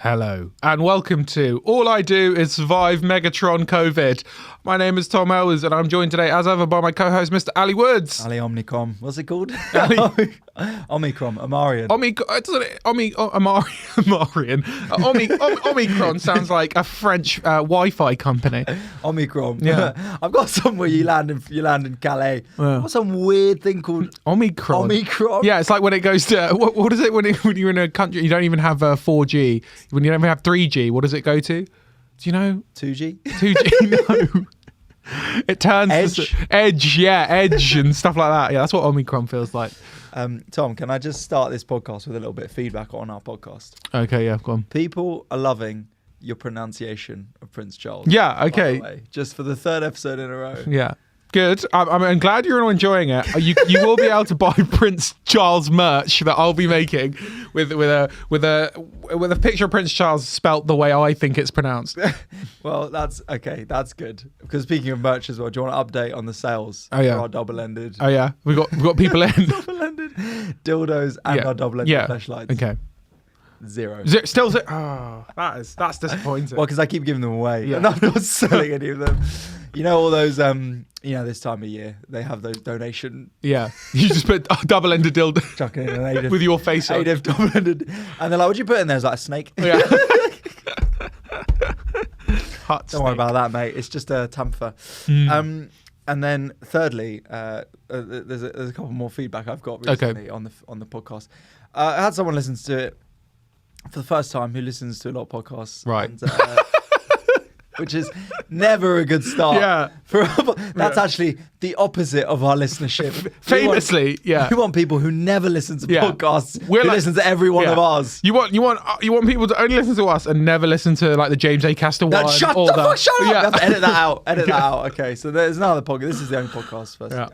Hello, and welcome to All I Do Is Survive Megatron COVID. My name is Tom Elwes, and I'm joined today, as ever, by my co-host, Mr. Ali Woods. Ali Omicrom. What's it called? Omicrom. Amarian. Omicron sounds like a French Wi-Fi company. Omicrom. Yeah. I've got somewhere you land in Calais. Yeah. What's some weird thing called Omicron? Omicron? Yeah, it's like when it goes to, what is it when you're in a country, you don't even have 4G, when you don't even have 3G, what does it go to? Do you know? 2G? 2G, no. It turns Edge? Edge and stuff like that. Yeah, that's what Omicron feels like. Tom, can I just start this podcast with a little bit of feedback on our podcast? Okay, yeah, go on. People are loving your pronunciation of Prince Charles. Yeah, okay. By the way, just for the third episode in a row. Yeah. Good. I'm glad you're all enjoying it. You will be able to buy Prince Charles merch that I'll be making with a picture of Prince Charles spelt the way I think it's pronounced. Well, that's okay. That's good. Because speaking of merch as well, do you want to update on the sales for our double-ended? Oh yeah, we got people in double-ended dildos and our double-ended fleshlights. Okay. Zero. Still zero. Oh, that's disappointing. Well, because I keep giving them away, Yeah. and I'm not selling any of them. You know all those this time of year they have those donation. Yeah, you just put a double-ended dildo Chucking in an AIDIF, with your face on. AIDIF double-ended, and they're like, "What'd you put in there?" It's like a snake. Yeah. Don't worry about that, mate. It's just a tamper. And then thirdly, there's a couple more feedback I've got recently on the podcast. I had someone listen to it for the first time who listens to a lot of podcasts, right? And, which is never a good start. Yeah. That's actually the opposite of our listenership. Famously, we want people who never listen to podcasts, who listen to every one of ours. You want people to only listen to us and never listen to like the James A. Caster one. Shut up! Shut up! Yeah. You have to edit that out. That out. Okay, so there's another podcast. This is the only podcast first. Yeah.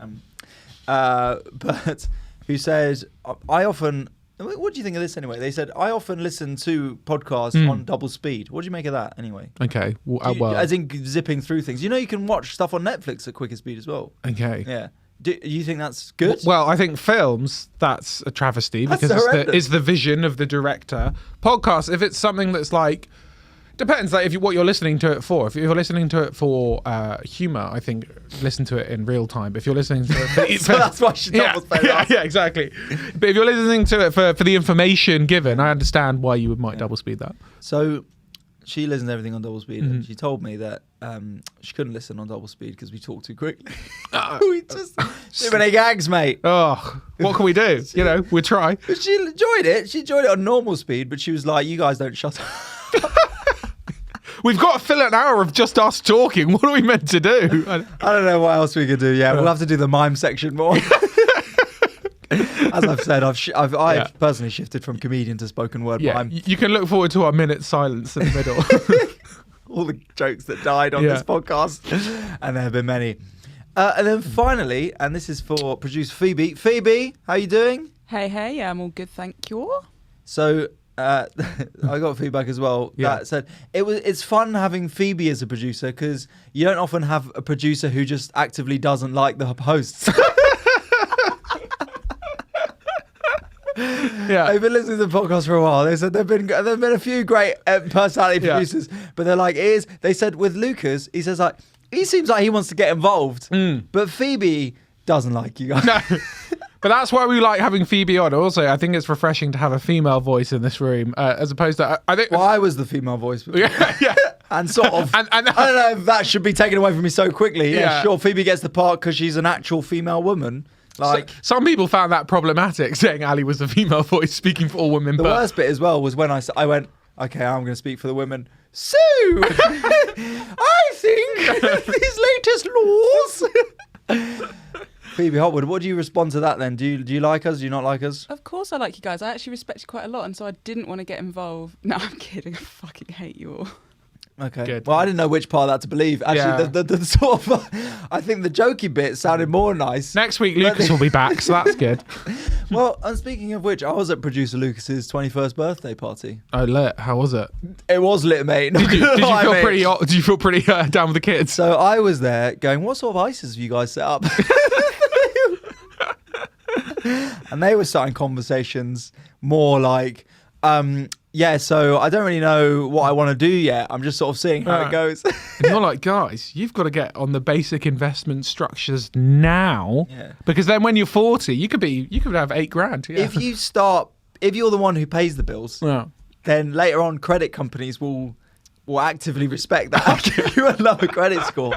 But who says, I often... What do you think of this anyway? They said, I often listen to podcasts on double speed. What do you make of that anyway? Okay. As in zipping through things. You know you can watch stuff on Netflix at quicker speed as well. Okay. Yeah. Do you think that's good? Well, I think films, that's a travesty because it's the vision of the director. Podcasts, if it's something that's like... Depends, like what you're listening to it for. If you're listening to it for humour, I think listen to it in real time. If you're listening to it, so that's why she yeah, exactly. But if you're listening to it for the information given, I understand why you might double speed that. So she listens to everything on double speed, and she told me that she couldn't listen on double speed because we talk too quickly. We just too many gags, mate. Oh, what can we do? We'll try. But she enjoyed it. She enjoyed it on normal speed, but she was like, "You guys don't shut up." We've got to fill an hour of just us talking. What are we meant to do? I don't know what else we could do. Yeah, we'll have to do the mime section more. As I've said, I've personally shifted from comedian to spoken word mime. You can look forward to our minute silence in the middle. All the jokes that died on this podcast, and there have been many. And then finally, and this is for producer Phoebe. Phoebe, how you doing? Hey, I'm all good, thank you. So... I got feedback as well that said it's fun having Phoebe as a producer because you don't often have a producer who just actively doesn't like the hosts. Yeah, I've been listening to the podcast for a while. They said there've been a few great personality producers, but they're like, they said with Lucas, he says like he seems like he wants to get involved, but Phoebe doesn't like you guys. No. But that's why we like having Phoebe on. Also, I think it's refreshing to have a female voice in this room, as opposed to I think. Well, I was the female voice, yeah, and sort of. and I don't know if that should be taken away from me so quickly. Yeah, sure. Phoebe gets the part because she's an actual female woman. Like some people found that problematic, saying Ali was the female voice speaking for all women. The worst bit as well was when I went, okay, I'm going to speak for the women. So I think these latest laws. Phoebe Hotwood, what do you respond to that then? Do you like us? Do you not like us? Of course I like you guys. I actually respect you quite a lot, and so I didn't want to get involved. No, I'm kidding. I fucking hate you all. Okay. Good. Well, I didn't know which part of that to believe. Actually, the sort of, I think the jokey bit sounded more nice. Next week, Lucas will be back, so that's good. Well, and speaking of which, I was at producer Lucas's 21st birthday party. Oh, lit. How was it? It was lit, mate. Did you feel pretty down with the kids? So I was there going, what sort of ices have you guys set up? And they were starting conversations more like, yeah, so I don't really know what I want to do yet. I'm just sort of seeing how it goes. And you're like, guys, you've got to get on the basic investment structures now, because then when you're 40, you could have $8,000. Yeah. If you're the one who pays the bills, then later on credit companies will actively respect that and give you a lower credit score.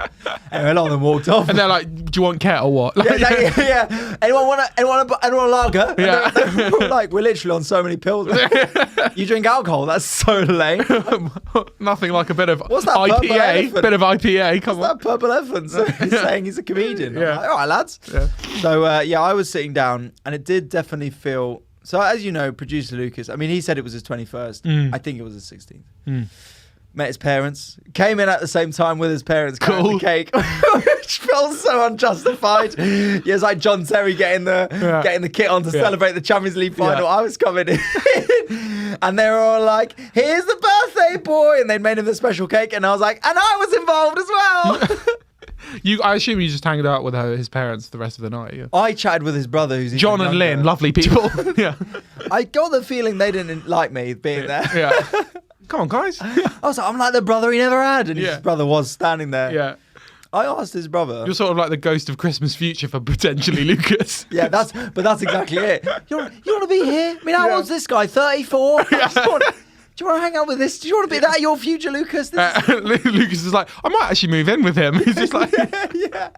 Anyway, a lot of them walked off. And they're like, do you want ket or what? Like, yeah. Anyone want a lager? Yeah. We're like, we're literally on so many pills. You drink alcohol? That's so lame. Nothing like a bit of What's that IPA. Bit of IPA. Come What's on. that purple elephant? So he's saying he's a comedian. Yeah. I'm like, all right, lads. Yeah. So, I was sitting down and it did definitely feel... So, as you know, producer Lucas, I mean, he said it was his 21st. I think it was his 16th. Met his parents, came in at the same time with his parents, cutting the cake, which felt so unjustified. Yeah, it's like John Terry getting the kit on to celebrate the Champions League final. I was coming in, and they were all like, "Here's the birthday boy," and they'd made him the special cake, and I was like, "And I was involved as well." I assume you just hanged out with his parents the rest of the night. Yeah. I chatted with his brother, who's John and Lynn, lovely people. Yeah. I got the feeling they didn't like me being there. Yeah. Come on, guys. I was like, I'm like the brother he never had, and his brother was standing there. Yeah. I asked his brother. You're sort of like the ghost of Christmas future for potentially Lucas. Yeah, that's exactly it. You want to be here? I mean, how old's this guy? 34. Do you want to hang out with this? Do you want to be that your future, Lucas? Lucas is like, I might actually move in with him. He's just like, yeah.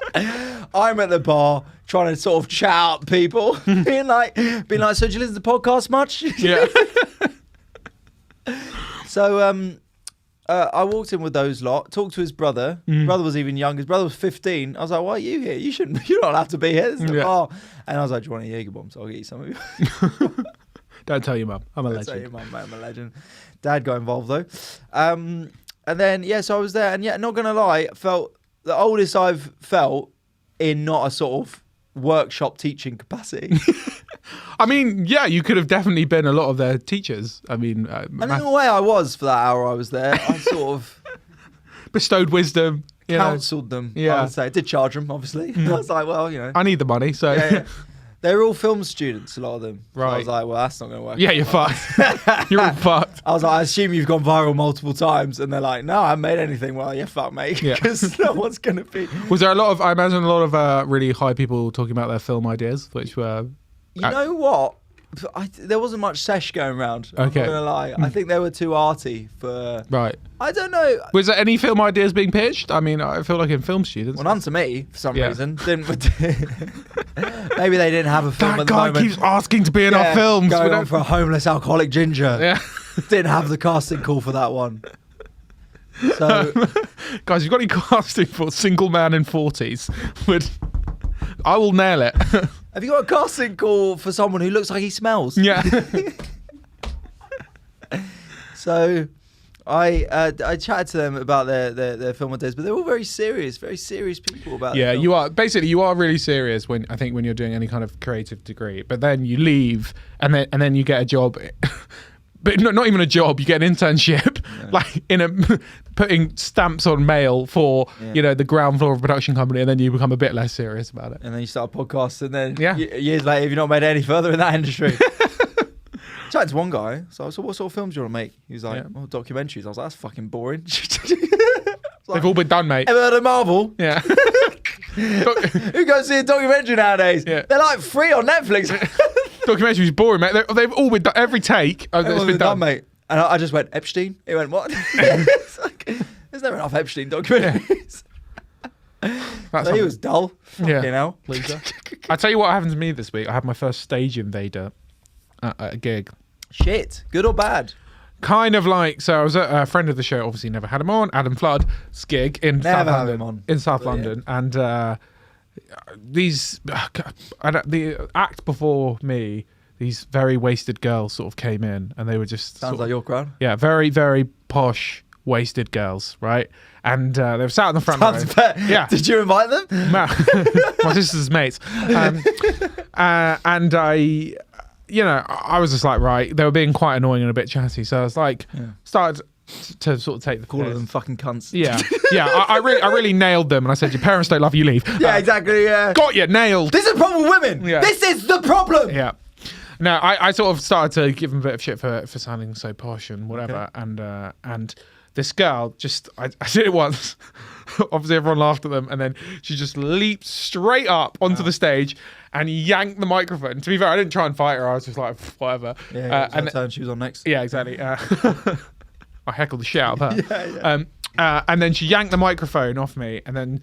I'm at the bar trying to sort of chat up people, being like, so do you listen to podcasts much? Yeah. So I walked in with those lot, talked to his brother. His brother was even young. His brother was 15. I was like, why are you here? You're not allowed to be here. This is a bar. And I was like, do you want a Jaeger bomb? So I'll get you some of you. Don't tell your mum. I'm a legend. Don't tell your mum, mate. I'm a legend. Dad got involved though. And then, so I was there. And not going to lie, felt the oldest I've felt in not a sort of workshop teaching capacity. I mean, yeah, you could have definitely been a lot of their teachers. I mean, and in a way I was for that hour I was there. I sort of bestowed wisdom, counselled them. Yeah. I would say. I did charge them, obviously. I was like, well, I need the money, so. Yeah. They're all film students, a lot of them. Right. So I was like, well, that's not going to work. Yeah, you're fucked. You're all fucked. I was like, I assume you've gone viral multiple times. And they're like, no, I haven't made anything. Well, you're fucked, mate. Because no one's going to be. Was there I imagine a lot of really high people talking about their film ideas, which were... You know what? There wasn't much sesh going around. I'm not going to lie. I think they were too arty for... Right. I don't know. Was there any film ideas being pitched? I mean, I feel like in film students... Well, none to me, for some reason. Maybe they didn't have a film at the moment. That guy keeps asking to be in our films. Going on for a homeless alcoholic ginger. Yeah. Didn't have the casting call for that one. So... Guys, you've got any casting for single man in 40s? I will nail it. Have you got a casting call for someone who looks like he smells? Yeah. So I chatted to them about their film ideas, but they're all very serious people about it. Yeah, you are. Basically, you are really serious when you're doing any kind of creative degree, but then you leave and then you get a job. But not even a job, you get an internship, like putting stamps on mail for, the ground floor of a production company, and then you become a bit less serious about it. And then you start a podcast, and then years later, you've not made it any further in that industry. Chatted to one guy, so what sort of films do you want to make? He was like, documentaries. I was like, that's fucking boring. They've all been done, mate. Ever heard of Marvel? Yeah. Who goes see a documentary nowadays? Yeah. They're like free on Netflix. Documentary is boring, mate. They've all been done. Every take has been done, mate. And I just went, Epstein? He went, what? It's like, there's never enough Epstein documentaries. So he was dull. Fucking hell. Loser. I tell you what happened to me this week. I had my first stage invader at a gig. Shit. Good or bad? Kind of like, so I was at a friend of the show, obviously never had him on, Adam Flood's gig in South London. And the act before me, these very wasted girls sort of came in, and they were just... Sounds like your crowd. Yeah, very, very posh, wasted girls, right? And they were sat in the front row. Yeah. Did you invite them? My sister's mates. And I was just like, right, they were being quite annoying and a bit chatty. So I was like, started to sort of take the call them fucking cunts. Yeah. Yeah. I really nailed them. And I said, your parents don't love you, leave. Yeah, exactly. Yeah. Got you, nailed. This is the problem with women. Yeah. This is the problem. Yeah. No, I sort of started to give him a bit of shit for sounding so posh and whatever. Okay. And this girl I did it once. Obviously, everyone laughed at them, and then she just leaped straight up onto the stage and yanked the microphone. To be fair, I didn't try and fight her. I was just like, whatever. Yeah, and turn she was on next. Yeah, exactly. I heckled the shit out of her. And then she yanked the microphone off me, and then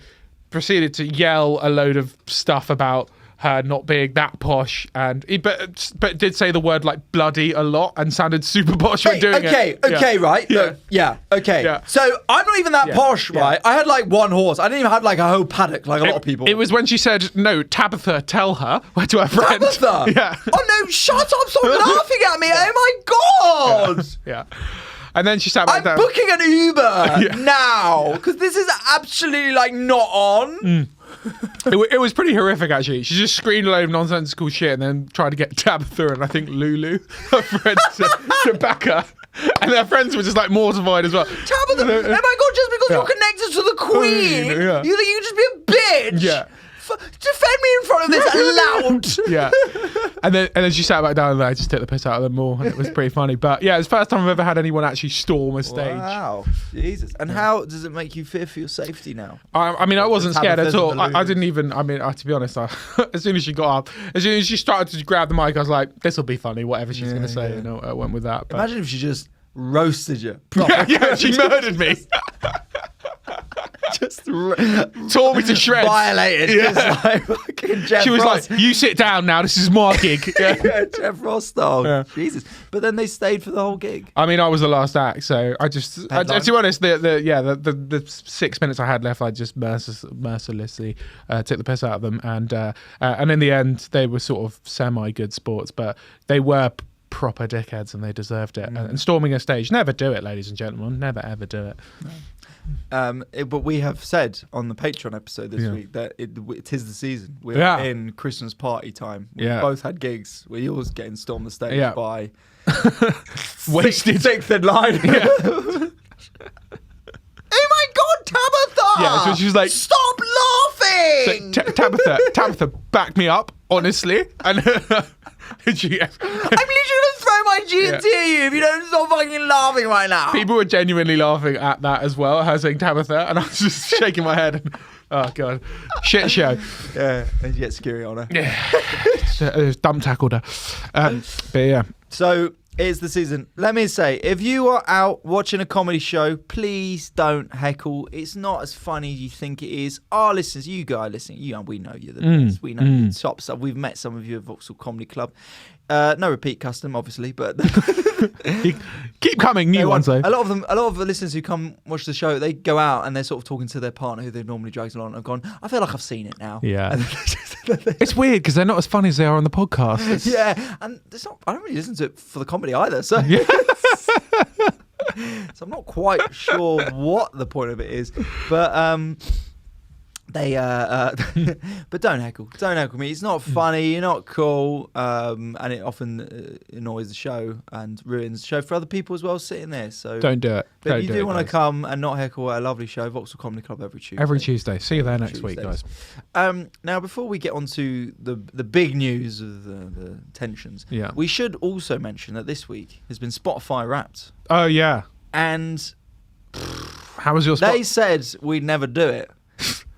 proceeded to yell a load of stuff about her not being that posh, but did say the word like bloody a lot and sounded super posh when doing it. Okay, right? Yeah. Okay. Yeah. So I'm not even that posh, right? I had like one horse. I didn't even have like a whole paddock like a lot of people. It was when she said, "No, Tabitha, tell her," to her friend. Tabitha? Yeah. Oh no, shut up, stop laughing at me. Oh my God. Yeah. And then she sat back down. I'm booking an Uber now because this is absolutely like not on. It was pretty horrific, actually. She just screamed a load of nonsensical shit and then tried to get Tabitha and I think Lulu, her friends, to back her. And their friends were just like mortified as well. Tabitha, oh my God, just because you're connected to the Queen, you think you can just be a bitch? Yeah. Defend me in front of this loud. Yeah. And then she sat back down and I just took the piss out of them more, and it was pretty funny. But yeah, it's the first time I've ever had anyone actually storm a stage. Wow. Jesus. And how does it make you fear for your safety now? I mean, I wasn't scared at all. I didn't even, to be honest, as soon as she got up, as soon as she started to grab the mic, I was like, this will be funny, whatever she's going to say. You know, I went with that. But. Imagine if she just roasted you. Yeah, she murdered me. Just tore me to shreds. Violated. Yeah. Just like fucking Jeff She was Ross. like, you sit down now, this is my gig. Yeah, Jeff Ross style. Yeah. Jesus. But then they stayed for the whole gig. I mean, I was the last act, so to be honest, the 6 minutes I had left, I just mercilessly took the piss out of them, and in the end, they were sort of semi-good sports, but they were proper dickheads and they deserved it. And storming a stage, never do it, ladies and gentlemen, never ever do it. No. But we have said on the Patreon episode this week that it is the season. We're in Christmas party time. We both had gigs where you was getting stormed the stage by wasted sixth in line. Oh my God, Tabitha! Yeah, so she was like, stop laughing! So, Tabitha, back me up, honestly. And I'm literally gonna throw my G&T at you if you don't stop fucking laughing right now. People were genuinely laughing at that as well, her saying Tabitha, and I was just shaking my head. And, oh God, shit show. Yeah, and you get scary on her. Yeah, dump tackled her. But yeah. So it's the season. Let me say, if you are out watching a comedy show, please don't heckle. It's not as funny as you think it is. Our listeners, you guys listening, we know you're the best. We know you're the top stuff. We've met some of you at Vauxhall Comedy Club. No repeat custom, obviously, but keep coming. New ones though. A lot of the listeners who come watch the show, they go out and they're sort of talking to their partner who they normally drags along and have gone, I feel like I've seen it now. Yeah. It's weird because they're not as funny as they are on the podcast. Yeah, and I don't really listen to it for the comedy either. So. So I'm not quite sure what the point of it is, but but don't heckle me. It's not funny. You're not cool, and it often annoys the show and ruins the show for other people as well sitting there. So don't do it. But if you do want to come and not heckle at a lovely show, Vauxhall Comedy Club every Tuesday. See you there next week, guys. Now, before we get on to the big news of the tensions, we should also mention that this week has been Spotify Wrapped. Oh yeah. And how was your? They said we'd never do it.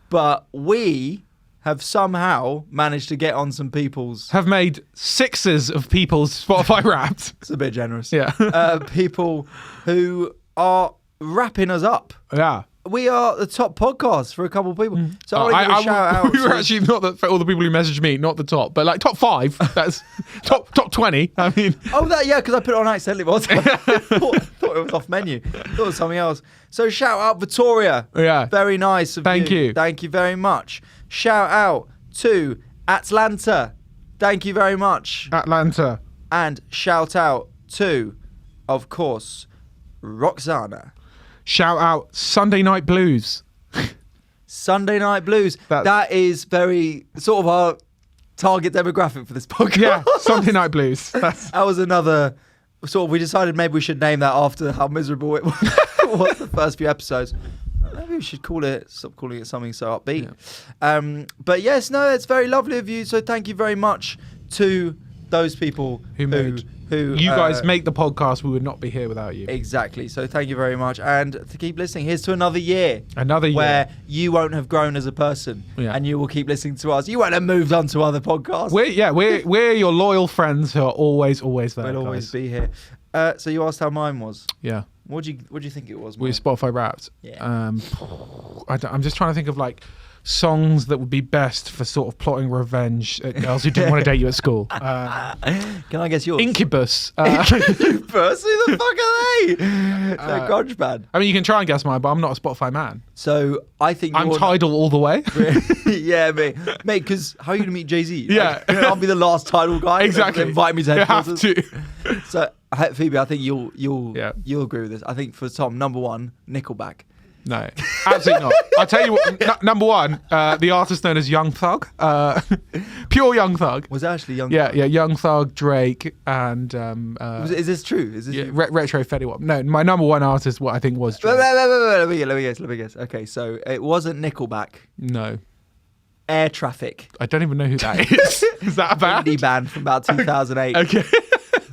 But we have somehow managed to get on some people's... Have made sixes of people's Spotify Wrapped. It's a bit generous. Yeah. People who are wrapping us up. Yeah. We are the top podcast for a couple of people. So I want to give a shout out. We were actually not for all the people who messaged me, not the top, but like top 5. That's top 20. I mean. Oh, because I put it on accidentally. I thought it was off menu. Thought it was something else. So shout out Victoria. Yeah. Very nice of you. Thank you. Thank you very much. Shout out to Atlanta. Thank you very much. Atlanta. And shout out to, of course, Roxana. Shout out Sunday Night Blues. Sunday Night Blues. That is very sort of our target demographic for this podcast. Yeah, Sunday Night Blues. That was another sort of, we decided maybe we should name that after how miserable it was the first few episodes. Maybe we should stop calling it something so upbeat. Yeah. But yes, no, it's very lovely of you. So thank you very much to those people who made. Who you guys make the podcast. We would not be here without you. Exactly. So thank you very much, and to keep listening. Here's to another year. Where you won't have grown as a person, and you will keep listening to us. You won't have moved on to other podcasts. We're your loyal friends who are always there. We'll always be here. So you asked how mine was. Yeah. What do you think it was? We Spotify Wrapped. Yeah. I'm just trying to think of like songs that would be best for sort of plotting revenge at girls who didn't want to date you at school. Can I guess yours? Incubus. Incubus? Who the fuck are they? They're a grunge band. I mean, you can try and guess mine, but I'm not a Spotify man. So I think I'm Tidal all the way. Yeah, mate, because how are you gonna meet Jay-Z? Yeah, like, I'll be the last Tidal guy. Exactly. Invite me to headquarters. You have to. So Phoebe, I think you'll agree with this. I think for Tom, number one, Nickelback. No, absolutely not. I'll tell you what. Number one, the artist known as Young Thug, pure Young Thug. Was that actually Young? Yeah, Young Thug, Drake, and is this true? Is this Retro Fetty Wap? No, my number one artist, what I think was Drake. Let me guess. Okay, so it wasn't Nickelback. No. Air Traffic. I don't even know who that is. Is that a band? Indie band from about 2008. Okay.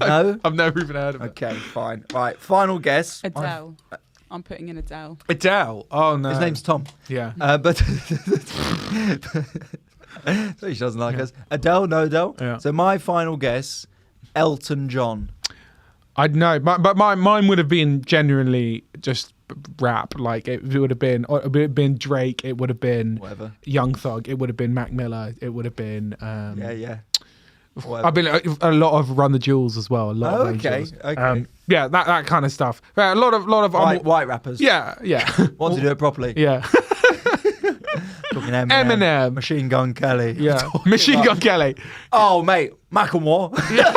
No, I've never even heard of it. Okay, fine. Right, final guess. Adele. I'm putting in Adele. Adele. Oh no. His name's Tom. Yeah. But so she doesn't like us. Adele, no Adele. Yeah. So my final guess, Elton John. I'd know, but mine would have been genuinely just rap. Like it would have been Drake. It would have been whatever. Young Thug. It would have been Mac Miller. It would have been yeah. Whatever. I've been a lot of Run the Jewels as well. Okay. Yeah, that kind of stuff. Yeah, a lot of white rappers. Yeah. Want to do it properly. Yeah. Talking Eminem. Machine Gun Kelly. Yeah. Machine Gun Kelly. Oh mate, Macklemore. Yeah.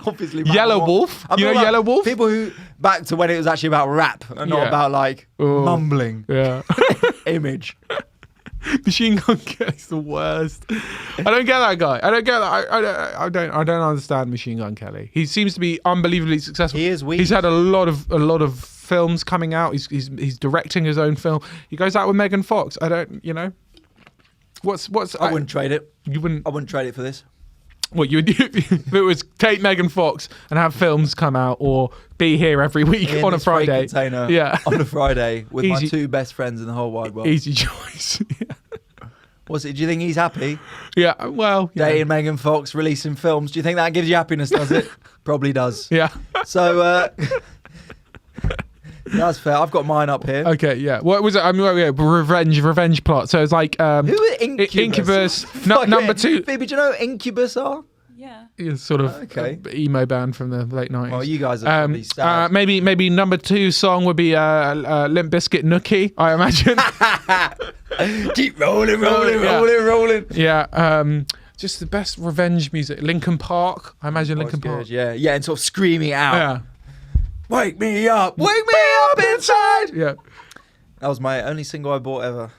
Obviously. Yellow Wolf. You know Yellow Wolf? People who back to when it was actually about rap and not about like mumbling. Yeah. Image. Machine Gun Kelly's the worst. I don't get that guy. I don't get that. I don't understand Machine Gun Kelly. He seems to be unbelievably successful. He is weak. He's had a lot of films coming out. He's directing his own film. He goes out with Megan Fox. I don't, what's I wouldn't trade it. You wouldn't. I wouldn't trade it for this. What you would do if it was take Megan Fox and have films come out, or be here every week on a Friday? On a Friday with my two best friends in the whole wide world. Easy choice. What's it? Do you think he's happy? Yeah. Well, dating Megan Fox, releasing films. Do you think that gives you happiness? Does it? Probably does. Yeah. So that's fair. I've got mine up here. Okay. Yeah. What was it? I mean, revenge plot. So it's like who are Incubus. Number two. Phoebe, do you know who Incubus are? Yeah. It's sort of emo band from the late 90s. Well, you guys are probably sad. Maybe number two song would be Limp Bizkit Nookie, I imagine. Keep rolling. Yeah. Just the best revenge music. Linkin Park. I imagine Linkin Park. Yeah, and sort of screaming out. Yeah. Wake me up inside. Yeah. That was my only single I bought ever.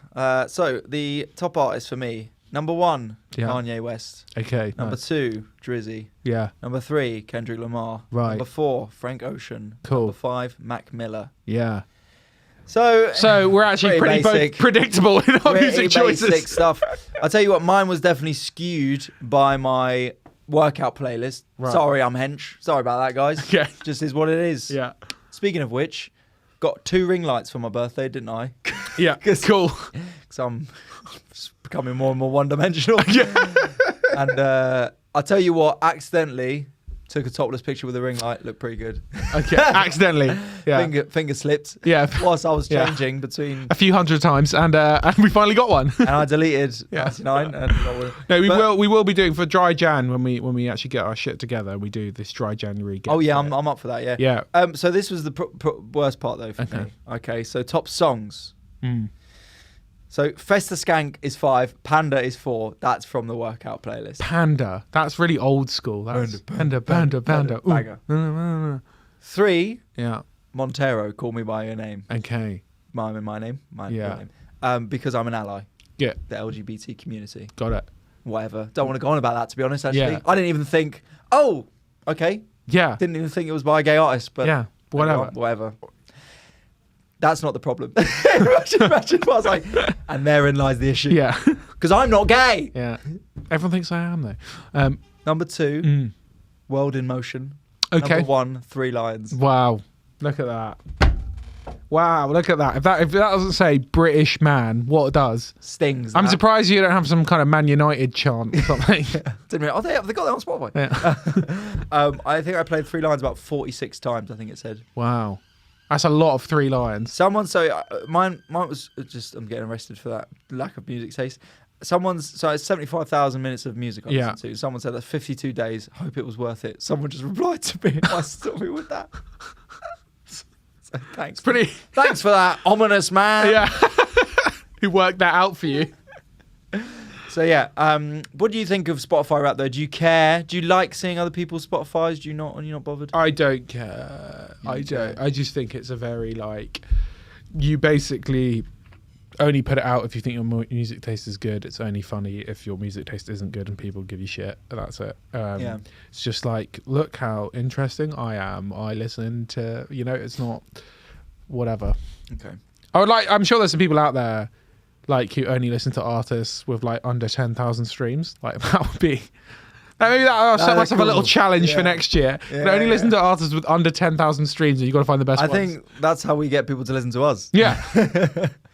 So the top artist for me, number one, Kanye West. Okay. Number two, Drizzy. Yeah. Number three, Kendrick Lamar. Right. Number four, Frank Ocean. Cool. Number five, Mac Miller. Yeah. So we're actually pretty both predictable in our music choices. Basic stuff. I'll tell you what, mine was definitely skewed by my workout playlist. Right. Sorry, I'm hench. Sorry about that, guys. Okay. Just is what it is. Yeah. Speaking of which, got 2 ring lights for my birthday, didn't I? Yeah. Cool. Because I'm becoming more and more one-dimensional. Yeah. And I'll tell you what, accidentally took a topless picture with a ring light. Looked pretty good. Okay. Accidentally. Yeah. Finger slipped. Yeah. Whilst I was changing between a few hundred times, and we finally got one. And I deleted 99. And no, we will be doing for Dry Jan when we actually get our shit together. We do this Dry January. I'm up for that. Yeah. Yeah. So this was the worst part though for me. Okay. So top songs. So Festa Skank is 5, Panda is 4. That's from the workout playlist. Panda. That's really old school. That's Panda. Banger. 3. Yeah. Montero, Call Me By Your Name. Okay. My name. Your name. Because I'm an ally. Yeah. The LGBT community. Got it. Whatever. Don't want to go on about that, to be honest, actually. Yeah. I didn't even think, okay. Yeah. Didn't even think it was by a gay artist, but yeah. Whatever. That's not the problem. Imagine I was like, and therein lies the issue. Yeah. Because I'm not gay. Yeah. Everyone thinks I am, though. Number 2, World in Motion. Okay. Number 1, 3 Lions. Wow. Look at that. Wow, look at that. If that doesn't say British man, what does? Stings. I'm surprised you don't have some kind of Man United chant or something. Didn't realize. Oh, they got that on Spotify. Yeah. I think I played 3 Lions about 46 times, I think it said. Wow. That's a lot of 3 Lions. Mine was just, I'm getting arrested for that lack of music taste. So it's 75,000 minutes of music I listened to. Someone said that's 52 days. Hope it was worth it. Someone just replied to me and I stopped me with that. So thanks. Thanks for that, ominous man. Yeah. Who worked that out for you. So yeah, what do you think of Spotify Wrapped though? Do you care? Do you like seeing other people's Spotifys? Are you not bothered? I don't care. I don't. I just think it's a very you basically only put it out if you think your music taste is good. It's only funny if your music taste isn't good and people give you shit. That's it. It's just look how interesting I am. I listen to, it's not whatever. Okay. I'm sure there's some people out there who only listen to artists with under 10,000 streams. That would be. Maybe I'll set myself a little challenge for next year. Only listen to artists with under 10,000 streams, and you've got to find the best ones. I think that's how we get people to listen to us. Yeah.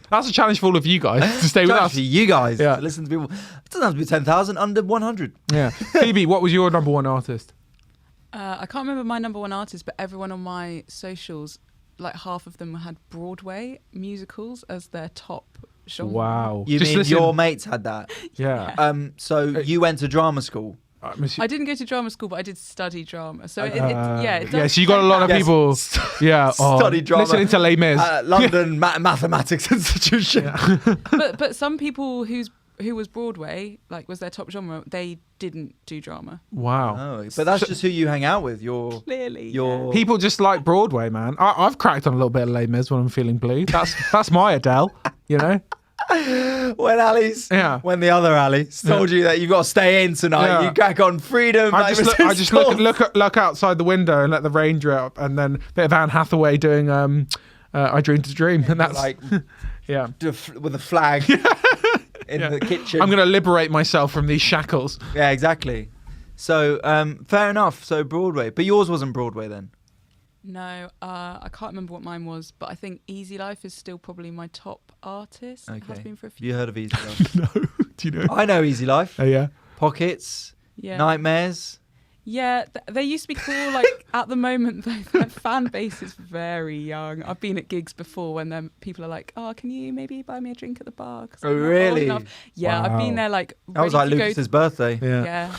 That's a challenge for all of you guys to stay with us. For you guys to listen to people. It doesn't have to be 10,000, under 100. Yeah. Phoebe, what was your number 1 artist? I can't remember my number 1 artist, but everyone on my socials, half of them had Broadway musicals as their top genre. Wow. You mean your mates had that? Yeah. So you went to drama school? I didn't go to drama school, but I did study drama. So so you got a lot of people. Study drama. Listening to Les Mis. London Mathematics Institution. Yeah. but some people who was Broadway, was their top genre, they didn't do drama. Wow. Oh, but that's just who you hang out with. Clearly. People just like Broadway, man. I've cracked on a little bit of Les Mis when I'm feeling blue. That's my Adele, When the other Alice told you that you've got to stay in tonight, you crack on Freedom. I just look outside the window and let the rain drip, and then a bit of Anne Hathaway doing I Dreamed a Dream, and that's with a flag in the kitchen. I'm going to liberate myself from these shackles. Yeah, exactly. So fair enough. So Broadway, but yours wasn't Broadway then. No, I can't remember what mine was, but I think Easy Life is still probably my top artist. Okay. It has been for a few. You heard of Easy Life? No. Do you know? I know Easy Life. Oh, yeah. Pockets. Yeah. Nightmares. Yeah, they used to be cool. At the moment, their fan base is very young. I've been at gigs before when people are like, "Oh, can you maybe buy me a drink at the bar?" Oh, really? Yeah, wow. I've been there that was like Lucas's birthday. Yeah.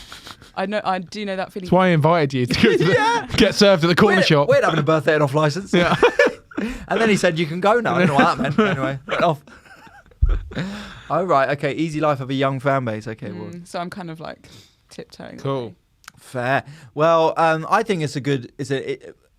I do know that feeling. That's why I invited you to go to get served at the corner shop. We're having a birthday and off license. Yeah. And then he said, "You can go now." I don't know what that meant. Anyway, went off. Oh right, okay. Easy Life of a young fan base. Okay, well. So I'm kind of tiptoeing. Cool. Away. Fair. Well, I think it's an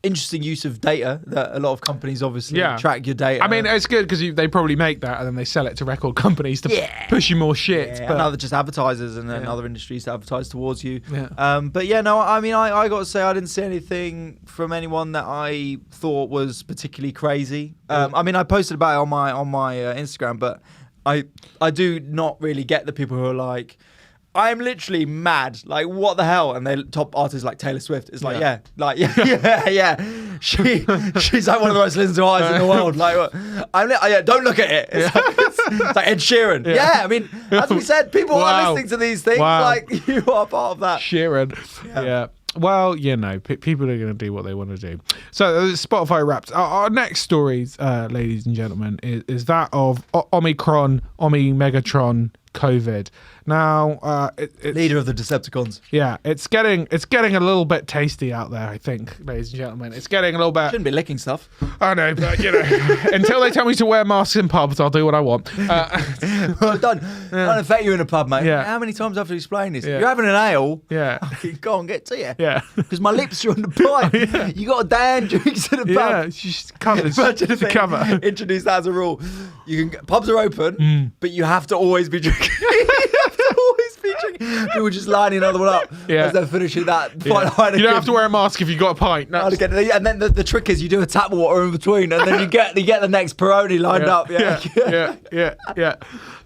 interesting use of data that a lot of companies obviously track your data. I mean, it's good because they probably make that and then they sell it to record companies to push you more shit. But other just advertisers and then other industries to advertise towards you. Yeah. But yeah, no, I mean, I got to say I didn't see anything from anyone that I thought was particularly crazy. I mean, I posted about it on my Instagram, but I do not really get the people who are like, I'm literally mad. What the hell? And they top artists like Taylor Swift. It's yeah. She's one of the most listened to artists in the world. Don't look at it. It's like Ed Sheeran. Yeah. I mean, as we said, people are listening to these things. You are part of that. Sheeran. Yeah. Well, people are going to do what they want to do. So Spotify Wrapped. Our next stories, ladies and gentlemen, is that of Omicron, Megatron, COVID. Now, leader of the Decepticons. Yeah, it's getting a little bit tasty out there, I think, ladies and gentlemen. It's getting a little bit. Shouldn't be licking stuff. I know, but until they tell me to wear masks in pubs, I'll do what I want. Well done. Don't affect you in a pub, mate. Yeah. How many times have I explained this? Yeah. You're having an ale. Yeah. Go on, get to you. Yeah. Because my lips are on the pipe. You got a damn drinks in a pub. Yeah, she's covered. To cover. Introduce that as a rule. Pubs are open, but you have to always be drinking. People just lining another one up as they're finishing that. Yeah. You don't have to wear a mask if you've got a pint. And then the trick is you do a tap water in between, and then you get the next Peroni lined up. Yeah.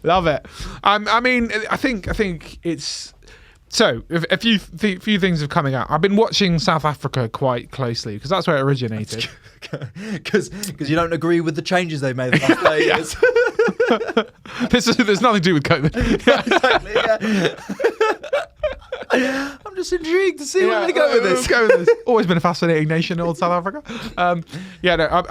Love it. I mean, I think it's So, a few things have coming out. I've been watching South Africa quite closely because that's where it originated. Because you don't agree with the changes they made the last 30 years. There's nothing to do with COVID. Exactly, yeah. I'm just intrigued to see where they go with this. Always been a fascinating nation, old South Africa. I've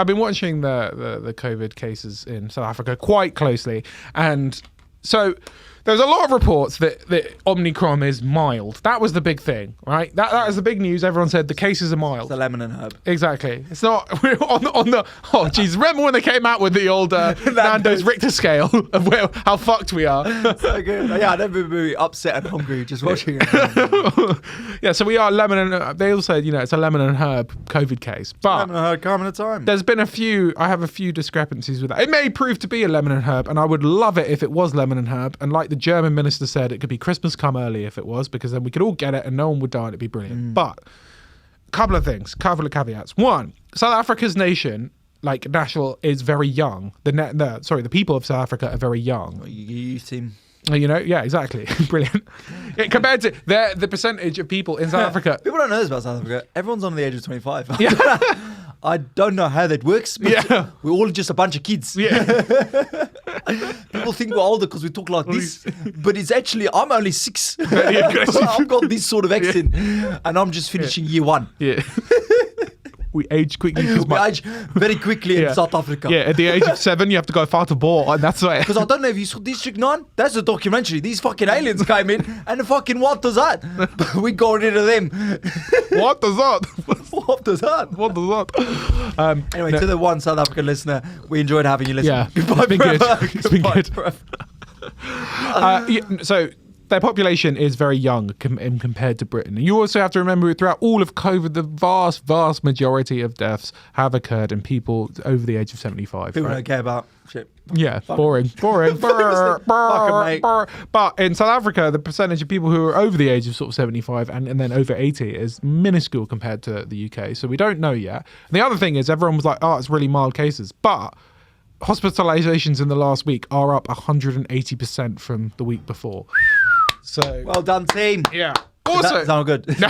been watching the COVID cases in South Africa quite closely, and so there's a lot of reports that Omicrom is mild. That was the big thing, right? That is the big news. Everyone said the cases are mild. It's the lemon and herb. Exactly. It's not we're on the. Oh, jeez! Remember when they came out with the old Nando's Richter scale of how fucked we are? So good. Yeah, I'd never be upset and hungry just watching it. Yeah, so we are lemon and. They all said it's a lemon and herb COVID case, but lemon and herb calm at a time. There's been I have a few discrepancies with that. It may prove to be a lemon and herb, and I would love it if it was lemon and herb. And like the German minister said, it could be Christmas come early if it was, because then we could all get it and no one would die and it'd be brilliant. But couple of caveats. One, South Africa's national is very young. The people of South Africa are very young. You team. Yeah, exactly. Brilliant. Compared to the percentage of people in South Africa. People don't know this about South Africa. Everyone's under the age of 25. Yeah. I don't know how that works, but we're all just a bunch of kids. Yeah. People think we're older because we talk like this, but it's actually, I'm only 6. I've got this sort of accent, and I'm just finishing year 1. Yeah. We age quickly. We age very quickly in South Africa. Yeah, at the age of 7, you have to go far to ball, and that's why. Because I don't know if you saw District 9. That's a documentary. These fucking aliens came in, and the fucking what does that? We got rid of them. What does that? What does that? What does that? Anyway, to the one South African listener, we enjoyed having you listen. Yeah, goodbye, it's been forever. good. It's been good. So their population is very young compared to Britain. And you also have to remember throughout all of COVID, the vast, vast majority of deaths have occurred in people over the age of 75. People don't care about shit. Yeah, boring. But in South Africa, the percentage of people who are over the age of sort of 75 and then over 80 is minuscule compared to the UK. So we don't know yet. And the other thing is everyone was like, oh, it's really mild cases. But hospitalizations in the last week are up 180% from the week before. So well done, team. Yeah. Also, that's not good. There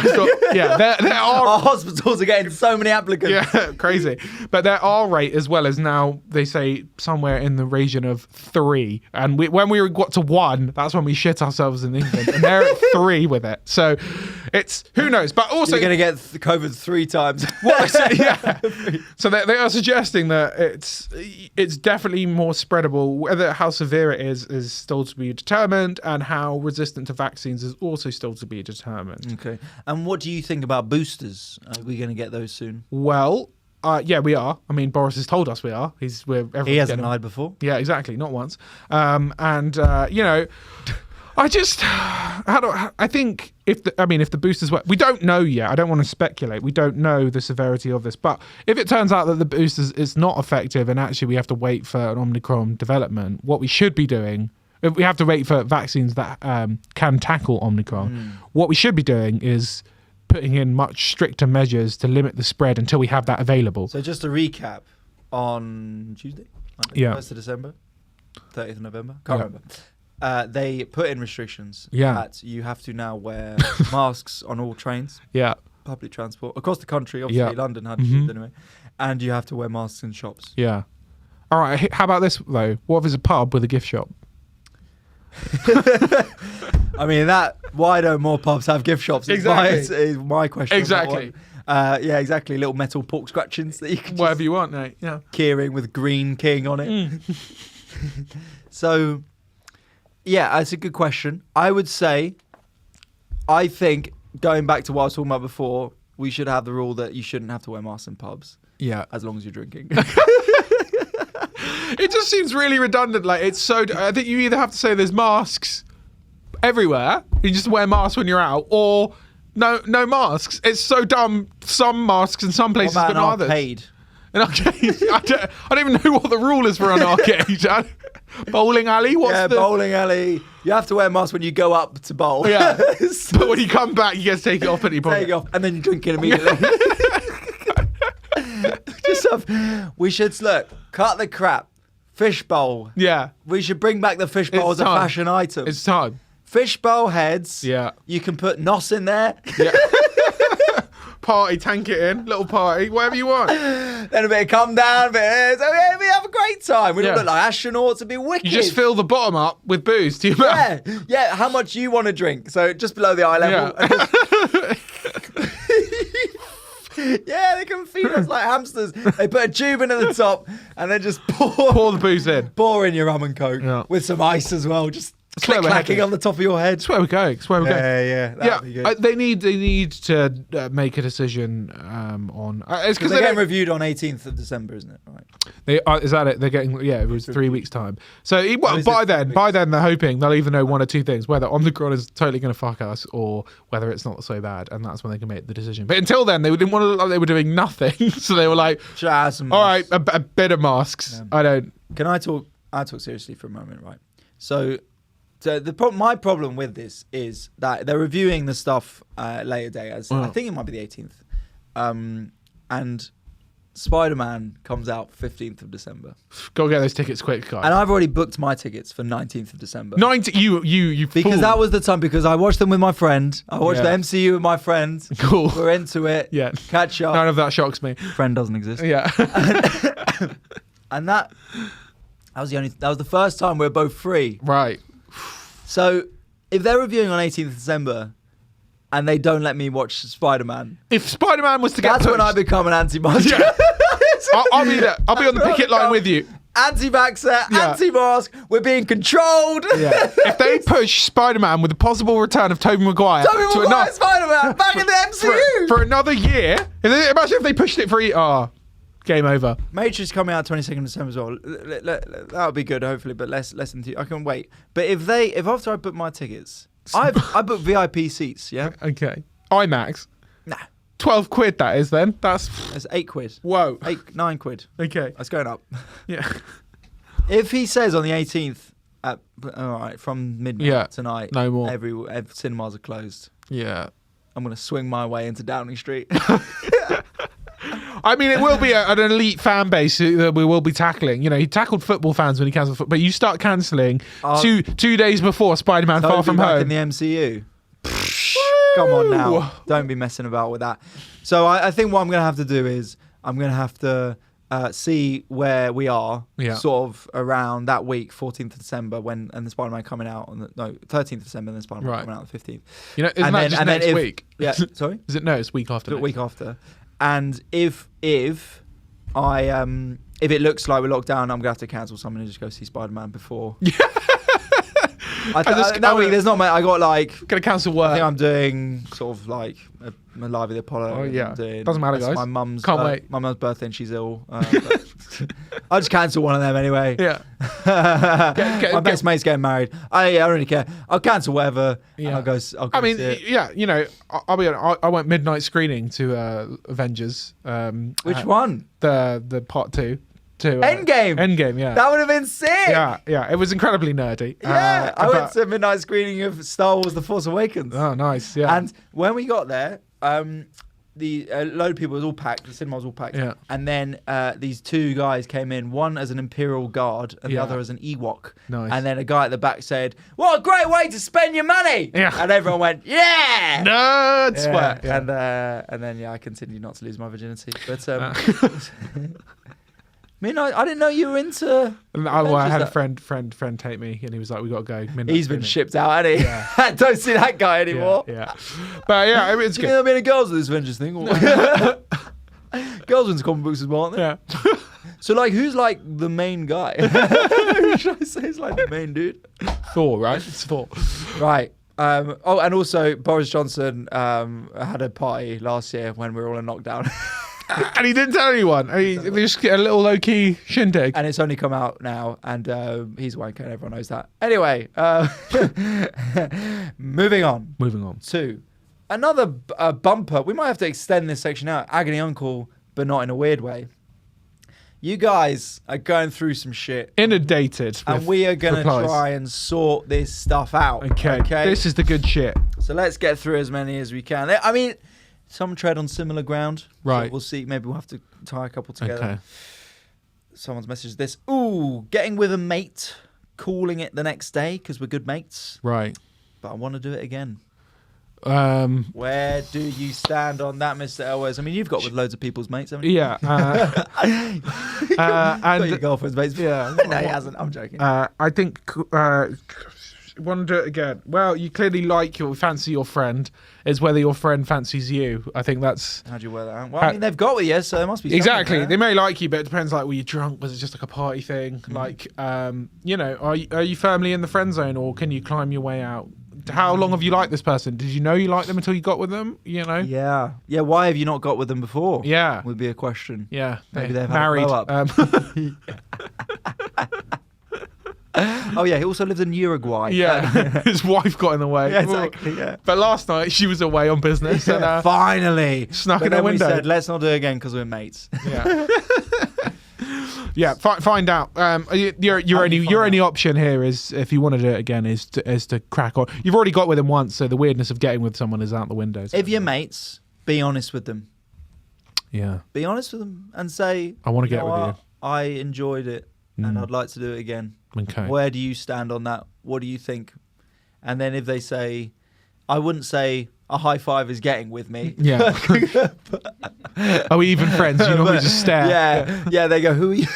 are our hospitals are getting so many applicants. Yeah, crazy. But their R rate as well is now, they say, somewhere in the region of 3. And when we got to 1, that's when we shit ourselves in England. And they're at 3 with it. So it's, who knows? But also, you're going to get COVID 3 times. So they are suggesting that it's definitely more spreadable. Whether how severe it is still to be determined, and how resistant to vaccines is also still to be determined. Okay. And what do you think about boosters? Are we going to get those soon? Well, yeah, we are. I mean, Boris has told us we are. He hasn't lied before. Yeah, exactly. Not once. I think if the boosters work, we don't know yet. I don't want to speculate. We don't know the severity of this, but if it turns out that the boosters is not effective and actually we have to wait for an Omicron development, what we should be doing, if we have to wait for vaccines that can tackle Omicron, what we should be doing is putting in much stricter measures to limit the spread until we have that available. So just to recap, on Tuesday, 1st of December, 30th of November, can't remember. They put in restrictions that you have to now wear masks on all trains, public transport across the country. Obviously, London had anyway, and you have to wear masks in shops. Yeah. All right. How about this though? What if it's a pub with a gift shop? I mean, why don't more pubs have gift shops? Exactly. Is my question. Exactly. Yeah, exactly. Little metal pork scratchings that you can whatever you want, mate. Yeah. Keyring with green king on it. So, yeah, that's a good question. I would say, I think, going back to what I was talking about before, we should have the rule that you shouldn't have to wear masks in pubs. Yeah. As long as you're drinking. It just seems really redundant. Like, it's so. I think you either have to say there's masks everywhere, you just wear masks when you're out, or no masks. It's so dumb. Some masks in some places, but not others. Arcade? An arcade. I don't even know what the rule is for an arcade. Bowling alley. Bowling alley. You have to wear masks when you go up to bowl. Yeah. But when you come back, you get to take it off. Take it off, and then you drink it immediately. We should cut the crap. Fish bowl. Yeah. We should bring back the fish bowl as a fashion item. It's time. fishbowl heads. Yeah. You can put nos in there. Yeah. Party, tank it in, little party, whatever you want. Then a bit of come down, we have a great time. We don't look like astronauts, it'd be wicked. You just fill the bottom up with booze to your mouth. Yeah, how much you want to drink. So just below the eye level. Yeah, they can feed us like hamsters. They put a tube in at the top and then just pour the booze in. Pour in your rum and coke with some ice as well. Just clacking on the top of your head. That's where we're going. Yeah, that'd be good. They need to make a decision on. It's because they're getting reviewed on 18th of December, isn't it? Right. Is that it? They're getting it was 3 weeks time. So by then they're hoping they'll either know one or two things: whether Omicron is totally going to fuck us, or whether it's not so bad, and that's when they can make the decision. But until then, they didn't want to look like they were doing nothing, so they were like, all right, a bit of masks. Yeah. Can I talk? I talk seriously for a moment, right? So my problem with this is that they're reviewing the stuff later day, as I think it might be the 18th, and Spider-Man comes out 15th of December. Go get those tickets quick, guys. And I've already booked my tickets for 19th of December. You because that was the time, because I watched them with my friend. I watched the MCU with my friend. Cool. We're into it. Yeah. Catch up. None of that shocks me. Friend doesn't exist. Yeah. And that was the first time we were both free. Right. So if they're reviewing on 18th of December and they don't let me watch Spider-Man, if Spider-Man was to get that's pushed, when I become an anti-mask. Yeah. I'll be there. I'll be on the picket line with you. Anti-vaxxer, anti-mask. We're being controlled. Yeah. If they push Spider-Man with the possible return of Tobey Maguire Spider-Man back in the MCU for another year, imagine if they pushed it for game over. Matrix coming out 22nd of December as well. That would be good, hopefully, but less than 2. I can wait. But if after I book my tickets, I book VIP seats. Yeah. Okay. IMAX. Nah. 12 quid that is then. That's £8. Whoa. 9 quid. Okay. That's going up. Yeah. If he says on the 18th, all right, from midnight tonight, no more. Every cinemas are closed. Yeah. I'm going to swing my way into Downing Street. I mean, it will be an elite fan base that we will be tackling. He tackled football fans when he cancelled football, but you start cancelling 2 days before Spider-Man Far From Home. In the MCU. Come on now. Don't be messing about with that. So I think what I'm going to have to do is I'm going to have to see where we are sort of around that week, 14th of December, and the Spider-Man coming out on 13th of December, and then Spider-Man coming out on the 15th. Isn't that just next week? Yeah, sorry? Is it? No, it's week after. The week after. And if it looks like we're locked down, I'm gonna have to cancel something and just go see Spider-Man before. That week there's not much. I got gonna cancel work. I think I'm doing sort of like a Live at the Apollo. Oh yeah, doesn't matter, guys. My mum's can't wait. My mum's birthday and she's ill. I'll just cancel one of them anyway. Yeah. My best mate's getting married. I don't really care. I'll cancel whatever. Yeah. I'll go see it. I'll be. I went midnight screening to Avengers. Which one? The part 2. Endgame, yeah. That would have been sick. Yeah. It was incredibly nerdy. Yeah, I went to a midnight screening of Star Wars: The Force Awakens. Oh, nice. Yeah. And when we got there, a load of people was all packed. The cinema was all packed. Yeah. And then these 2 guys came in, one as an Imperial Guard and the other as an Ewok. Nice. And then a guy at the back said, "What a great way to spend your money!" Yeah. And everyone went, "Yeah, nerd sweat." Yeah. And then I continued not to lose my virginity. But I mean, I didn't know you were into. I had a friend take me, and he was like, "We got to go." He's been shipped out, hasn't he? Yeah. Don't see that guy anymore. Yeah. But yeah, it's good. You know, many girls with this Avengers thing. Girls into comic books as well, aren't they? Yeah. So, who's the main guy? Who should I say is the main dude? Thor, right? It's Thor. Right. And also Boris Johnson had a party last year when we were all in lockdown. And he didn't tell anyone. They just get a little low-key shindig. And it's only come out now, and he's wanker, and everyone knows that. Anyway, moving on to another bumper. We might have to extend this section out. Agony Uncle, but not in a weird way. You guys are going through some shit. Inundated. And we are going to try and sort this stuff out. Okay. This is the good shit. So let's get through as many as we can. I mean, some tread on similar ground. Right. So we'll see. Maybe we'll have to tie a couple together. Okay. Someone's messaged this. Ooh, getting with a mate, calling it the next day because we're good mates. Right. but I want to do it again. Where do you stand on that, Mr. Elwes? I mean, you've got with loads of people's mates, haven't you? Yeah. And your girlfriend's mates. Yeah. No, he hasn't. I'm joking. I think want to do it again. Well, you clearly fancy your friend. It's whether your friend fancies you. I think that's. How do you wear that out? Well, I mean, they've got with you, so there must be exactly. There. They may like you, but it depends. Like, were you drunk? Was it just like a party thing? Like, are you firmly in the friend zone, or can you climb your way out? How long have you liked this person? Did you know you liked them until you got with them? Yeah. Why have you not got with them before? Yeah, would be a question. Yeah, maybe they've married. Had a blow up. Oh yeah, he also lives in Uruguay. Yeah, his wife got in the way. Yeah, exactly. Yeah. But last night she was away on business. And, finally snuck in her window. We said, let's not do it again because we're mates. Yeah. Yeah, find out. Your only option here is, if you want to do it again, is to crack on. You've already got with them once, so the weirdness of getting with someone is out the window. If you're mates, be honest with them. Yeah. Be honest with them and say, I want to get with you. I enjoyed it and I'd like to do it again. Okay. Where do you stand on that? What do you think? And then if they say, I wouldn't say a high five is getting with me. Yeah. Are we even friends? You normally just stare. Yeah. They go, who are you?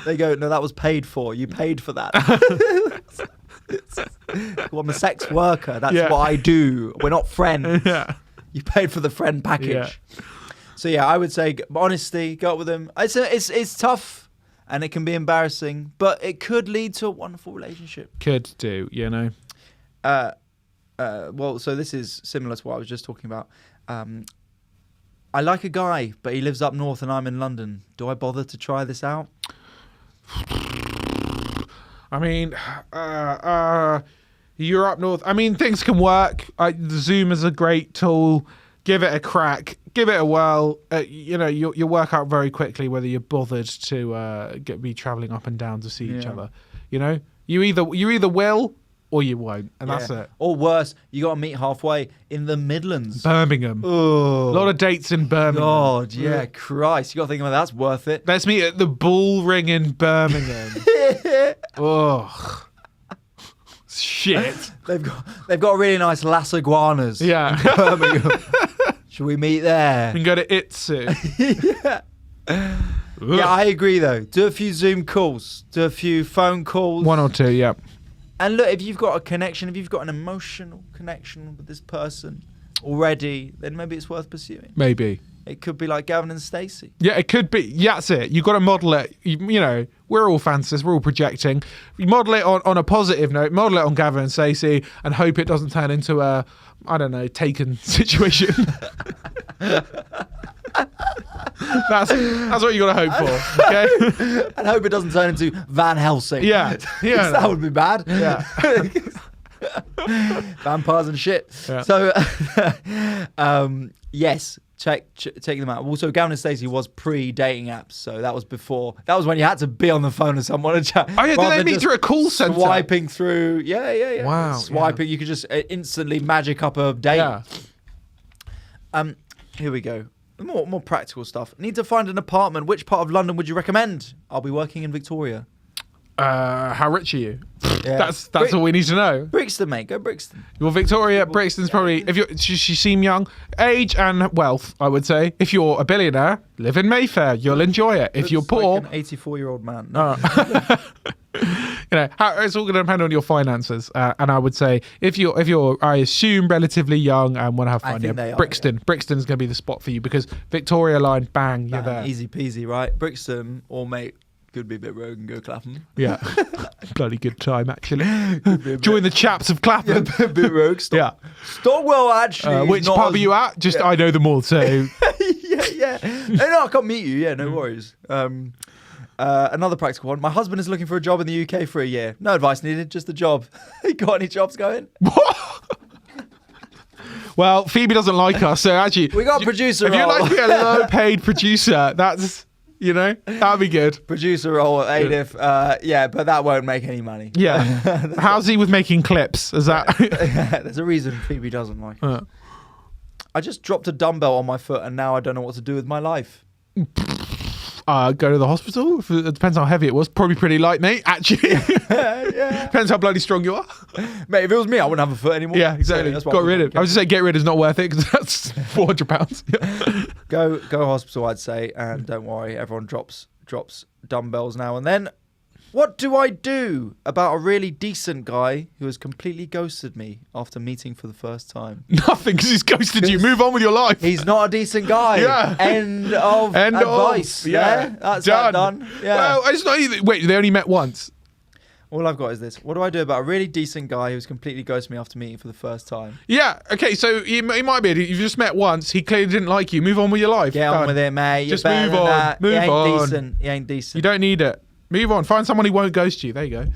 They go, no, that was paid for. You paid for that. Well, I'm a sex worker. That's what I do. We're not friends. Yeah. You paid for the friend package. Yeah. So yeah, I would say honesty, go out with them. It's tough and it can be embarrassing, but it could lead to a wonderful relationship. Could do, Well, so this is similar to what I was just talking about. I like a guy, but he lives up north and I'm in London. Do I bother to try this out? I mean, you're up north. I mean, things can work. Zoom is a great tool. Give it a crack. Give it a whirl. You'll work out very quickly whether you're bothered to be travelling up and down to see each other. You either will or you won't, and that's it. Or worse, you got to meet halfway in the Midlands. Birmingham. Oh. A lot of dates in Birmingham. God, yeah, Christ. You got to think about that's worth it. Let's meet at the Bull Ring in Birmingham. Oh. Shit. They've got really nice Las Iguanas. Yeah. In Birmingham. Should we meet there? And go to Itsu. Yeah, I agree though. Do a few Zoom calls. Do a few phone calls. 1 or 2, yeah. And look, if you've got a connection, if you've got an emotional connection with this person already, then maybe it's worth pursuing. Maybe. It could be like Gavin and Stacey. Yeah, it could be. Yeah, that's it. You've got to model it. We're all fantasists. We're all projecting. You model it on a positive note. Model it on Gavin and Stacey and hope it doesn't turn into a, Taken situation. That's what you got to hope for. Okay. And hope it doesn't turn into Van Helsing. Yeah. That would be bad. Yeah. Vampires and shit. Yeah. So, yes. Check them out. Also, Gavin and Stacey was pre-dating apps, so that was before. That was when you had to be on the phone with someone and chat. Oh yeah, did they meet through a call center? Swiping through, yeah. Wow. Swiping, you could just instantly magic up a date. Yeah. Here we go. More practical stuff. Need to find an apartment. Which part of London would you recommend? I'll be working in Victoria. How rich are you? Yeah. That's all we need to know. Brixton, mate. Go Brixton. Well, Victoria, Brixton's probably, if she seem young, age and wealth, I would say. If you're a billionaire, live in Mayfair. You'll enjoy it. If you're poor, like an 84-year-old man. It's all going to depend on your finances. And I would say if you're, I assume, relatively young and want to have fun, Brixton's going to be the spot for you because Victoria line, bang, you're there. Easy peasy, right? Brixton, or mate. Could be a bit rogue and go Clapham. Yeah. Bloody good time, actually. Join the chaps of Clapham. Yeah, a bit rogue. Stockwell, actually. Which pub are you at? I know them all, so. yeah. No, I can't meet you. Yeah, no worries. Another practical one. My husband is looking for a job in the UK for a year. No advice needed, just a job. You got any jobs going? Well, Phoebe doesn't like us, so actually. We got a producer role. If you'd like to be a low-paid producer, that's... that'd be good. Producer role at AIDIF, but that won't make any money. Yeah. How's he with making clips? Is that? There's a reason Phoebe doesn't like it. I just dropped a dumbbell on my foot and now I don't know what to do with my life. go to the hospital. It depends how heavy it was. Probably pretty light, mate. Actually, Yeah. depends how bloody strong you are. Mate, if it was me, I wouldn't have a foot anymore. Yeah, exactly. So Got rid of. I was just saying, get rid is not worth it because that's £400. Go hospital, I'd say, and don't worry, everyone drops dumbbells now and then. What do I do about a really decent guy who has completely ghosted me after meeting for the first time? Nothing, because he's ghosted you. Move on with your life. He's not a decent guy. Yeah. End of advice. Yeah. That's done. Yeah. Well, it's not either. Wait, they only met once. All I've got is this. What do I do about a really decent guy who's completely ghosted me after meeting for the first time? Yeah. Okay. So he might be. You've just met once. He clearly didn't like you. Move on with your life. Get on with it, mate. Just move on. Move on. He ain't decent. You don't need it. Move on. Find someone who won't ghost you. There you go.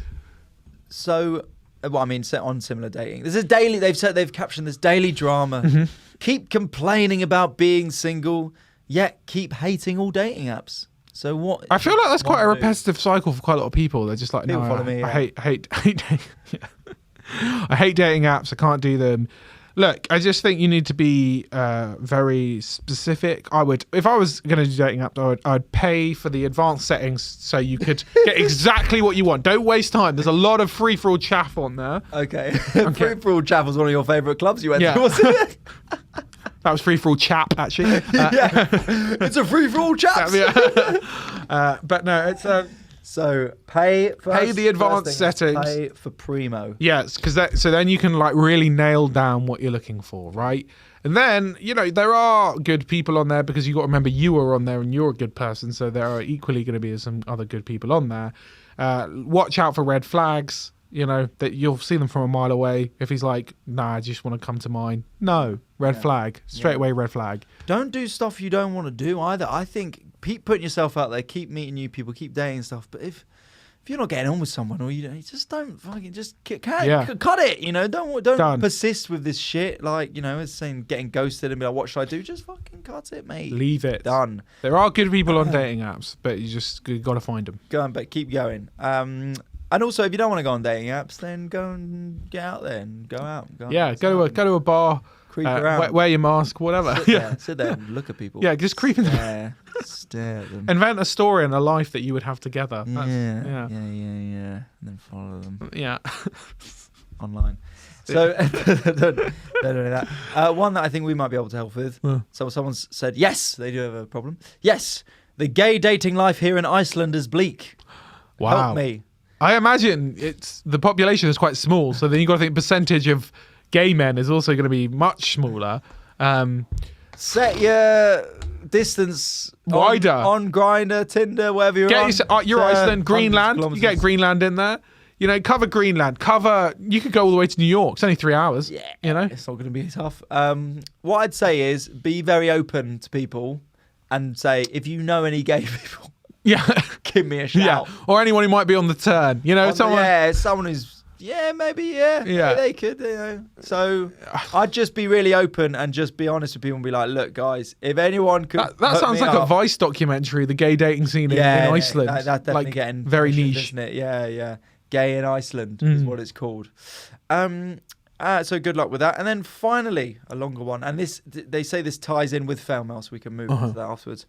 So, well, I mean, set on similar dating. This is daily. They've captioned this daily drama. Mm-hmm. Keep complaining about being single, yet keep hating all dating apps. So what? I feel like that's quite a repetitive cycle for quite a lot of people. They're just like, People no, follow me, I hate I hate dating apps. I can't do them. Look, I just think you need to be very specific. If I was going to do dating apps, I'd pay for the advanced settings so you could get exactly what you want. Don't waste time. There's a lot of free-for-all chaff on there. Okay. Free-for-all chaff was one of your favourite clubs you went to, wasn't it? That was free-for-all chap, actually. Yeah. It's a free-for-all chaps. But no, it's... So pay the advanced settings. Pay for primo. Yes, because so then you can like really nail down what you're looking for, right? And then there are good people on there because you got to remember you are on there and you're a good person, so there are equally going to be some other good people on there. Watch out for red flags. That you'll see them from a mile away. If he's like, nah, I just want to come to mine. No, red flag. Straight away, red flag. Don't do stuff you don't want to do either. I think keep putting yourself out there, keep meeting new people, keep dating stuff. But if you're not getting on with someone, or you just don't fucking cut it. Don't persist with this shit. Like it's saying getting ghosted and be like, what should I do? Just fucking cut it, mate. Leave it. Done. There are good people on dating apps, but you got to find them. Go on, but keep going. And also, if you don't want to go on dating apps, then go and get out there and go out. Go to a bar. Creep around. Wear your mask, whatever. Sit there and look at people. Yeah, just creep in there. Stare at them. Invent a story and a life that you would have together. Yeah. And then follow them. Yeah. Online. So, don't do that. One that I think we might be able to help with. So someone's said, yes, they do have a problem. Yes, the gay dating life here in Iceland is bleak. Wow. Help me. I imagine the population is quite small, so then you've got to think percentage of gay men is also going to be much smaller. Set your distance wider on Grindr, Tinder, wherever you're on. You're Iceland, Greenland. You get Greenland in there. Cover Greenland. You could go all the way to New York. It's only 3 hours. Yeah, it's not going to be tough. What I'd say is be very open to people and say, if you know any gay people, give me a shout. Yeah, or anyone who might be on the turn. Someone who's they could. So I'd just be really open and just be honest with people and be like, look, guys, if anyone could, that sounds like a Vice documentary, the gay dating scene in Iceland. That's definitely getting very niche, isn't it? Yeah. Gay in Iceland is what it's called. So good luck with that. And then finally, a longer one, and they say this ties in with FailMail, so we can move on to that afterwards.